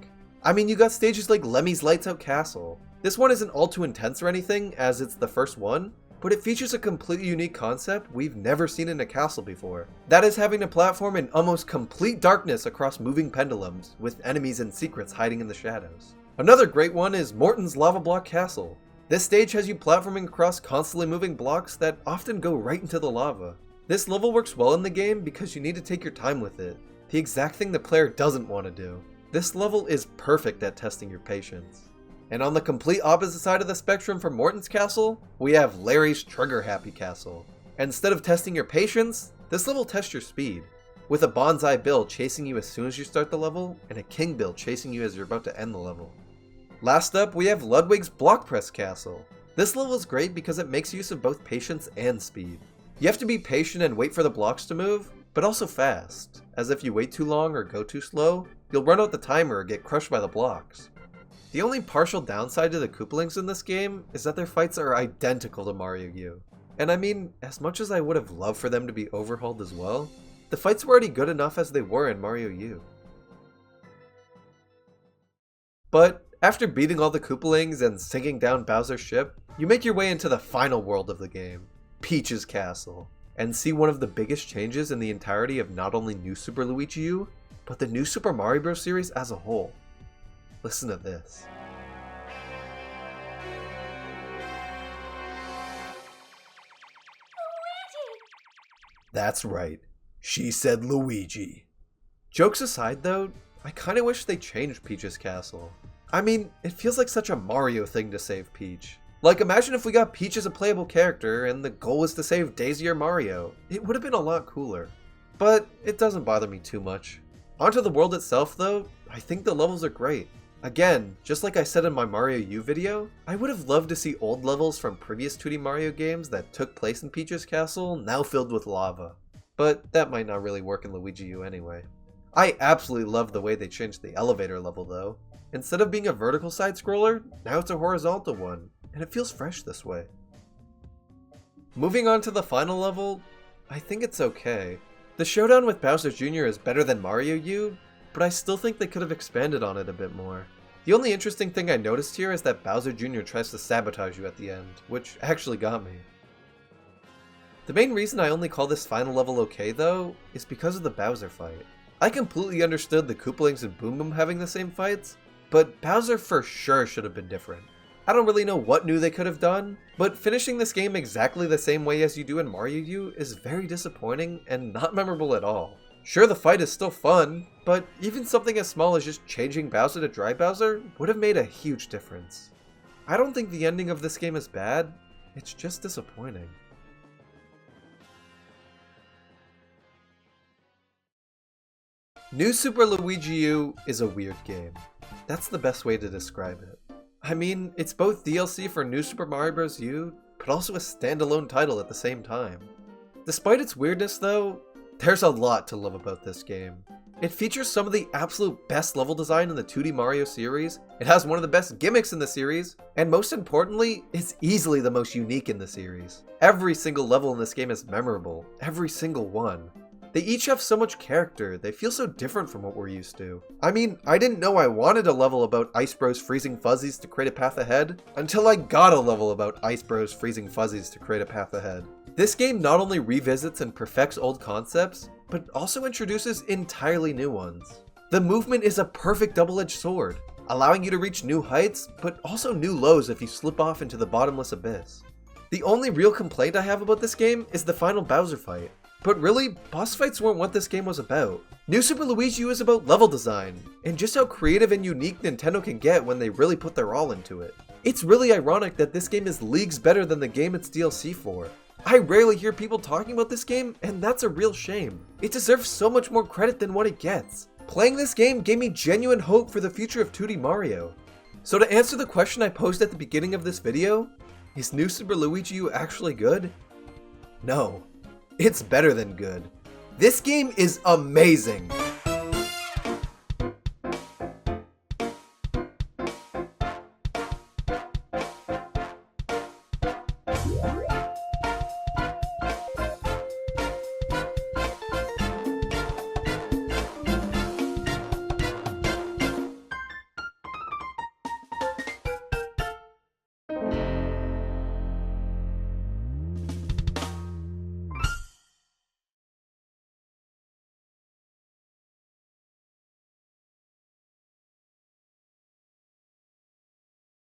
I mean, you got stages like Lemmy's Lights Out Castle. This one isn't all too intense or anything, as it's the first one, but it features a completely unique concept we've never seen in a castle before. That is having to platform in almost complete darkness across moving pendulums, with enemies and secrets hiding in the shadows. Another great one is Morton's Lava Block Castle. This stage has you platforming across constantly moving blocks that often go right into the lava. This level works well in the game because you need to take your time with it. The exact thing the player doesn't want to do. This level is perfect at testing your patience. And on the complete opposite side of the spectrum from Morton's castle, we have Larry's Trigger Happy Castle. And instead of testing your patience, this level tests your speed, with a Bonsai Bill chasing you as soon as you start the level, and a King Bill chasing you as you're about to end the level. Last up, we have Ludwig's Block Press Castle. This level is great because it makes use of both patience and speed. You have to be patient and wait for the blocks to move, but also fast, as if you wait too long or go too slow, you'll run out the timer or get crushed by the blocks. The only partial downside to the Koopalings in this game is that their fights are identical to Mario U. And I mean, as much as I would have loved for them to be overhauled as well, the fights were already good enough as they were in Mario U. But after beating all the Koopalings and sinking down Bowser's ship, you make your way into the final world of the game, Peach's Castle, and see one of the biggest changes in the entirety of not only New Super Luigi U, but the New Super Mario Bros. Series as a whole. Listen to this. Luigi! That's right, she said Luigi. Jokes aside though, I kinda wish they changed Peach's Castle. I mean, it feels like such a Mario thing to save Peach. Like, imagine if we got Peach as a playable character and the goal was to save Daisy or Mario. It would have been a lot cooler. But it doesn't bother me too much. Onto the world itself though, I think the levels are great. Again, just like I said in my Mario U video, I would have loved to see old levels from previous 2D Mario games that took place in Peach's Castle now filled with lava. But that might not really work in Luigi U anyway. I absolutely love the way they changed the elevator level though. Instead of being a vertical side-scroller, now it's a horizontal one, and it feels fresh this way. Moving on to the final level, I think it's okay. The showdown with Bowser Jr. is better than Mario U, but I still think they could have expanded on it a bit more. The only interesting thing I noticed here is that Bowser Jr. tries to sabotage you at the end, which actually got me. The main reason I only call this final level okay though, is because of the Bowser fight. I completely understood the Koopalings and Boom Boom having the same fights, but Bowser for sure should have been different. I don't really know what new they could have done, but finishing this game exactly the same way as you do in Mario U is very disappointing and not memorable at all. Sure, the fight is still fun, but even something as small as just changing Bowser to Dry Bowser would have made a huge difference. I don't think the ending of this game is bad, it's just disappointing. New Super Luigi U is a weird game. That's the best way to describe it. I mean, it's both DLC for New Super Mario Bros. U, but also a standalone title at the same time. Despite its weirdness though, there's a lot to love about this game. It features some of the absolute best level design in the 2D Mario series, it has one of the best gimmicks in the series, and most importantly, it's easily the most unique in the series. Every single level in this game is memorable, every single one. They each have so much character, they feel so different from what we're used to. I mean, I didn't know I wanted a level about Ice Bros freezing fuzzies to create a path ahead, until I got a level about Ice Bros freezing fuzzies to create a path ahead. This game not only revisits and perfects old concepts, but also introduces entirely new ones. The movement is a perfect double-edged sword, allowing you to reach new heights, but also new lows if you slip off into the bottomless abyss. The only real complaint I have about this game is the final Bowser fight. But really, boss fights weren't what this game was about. New Super Luigi U is about level design, and just how creative and unique Nintendo can get when they really put their all into it. It's really ironic that this game is leagues better than the game it's DLC for. I rarely hear people talking about this game, and that's a real shame. It deserves so much more credit than what it gets. Playing this game gave me genuine hope for the future of 2D Mario. So to answer the question I posed at the beginning of this video, is New Super Luigi U actually good? No. It's better than good. This game is amazing!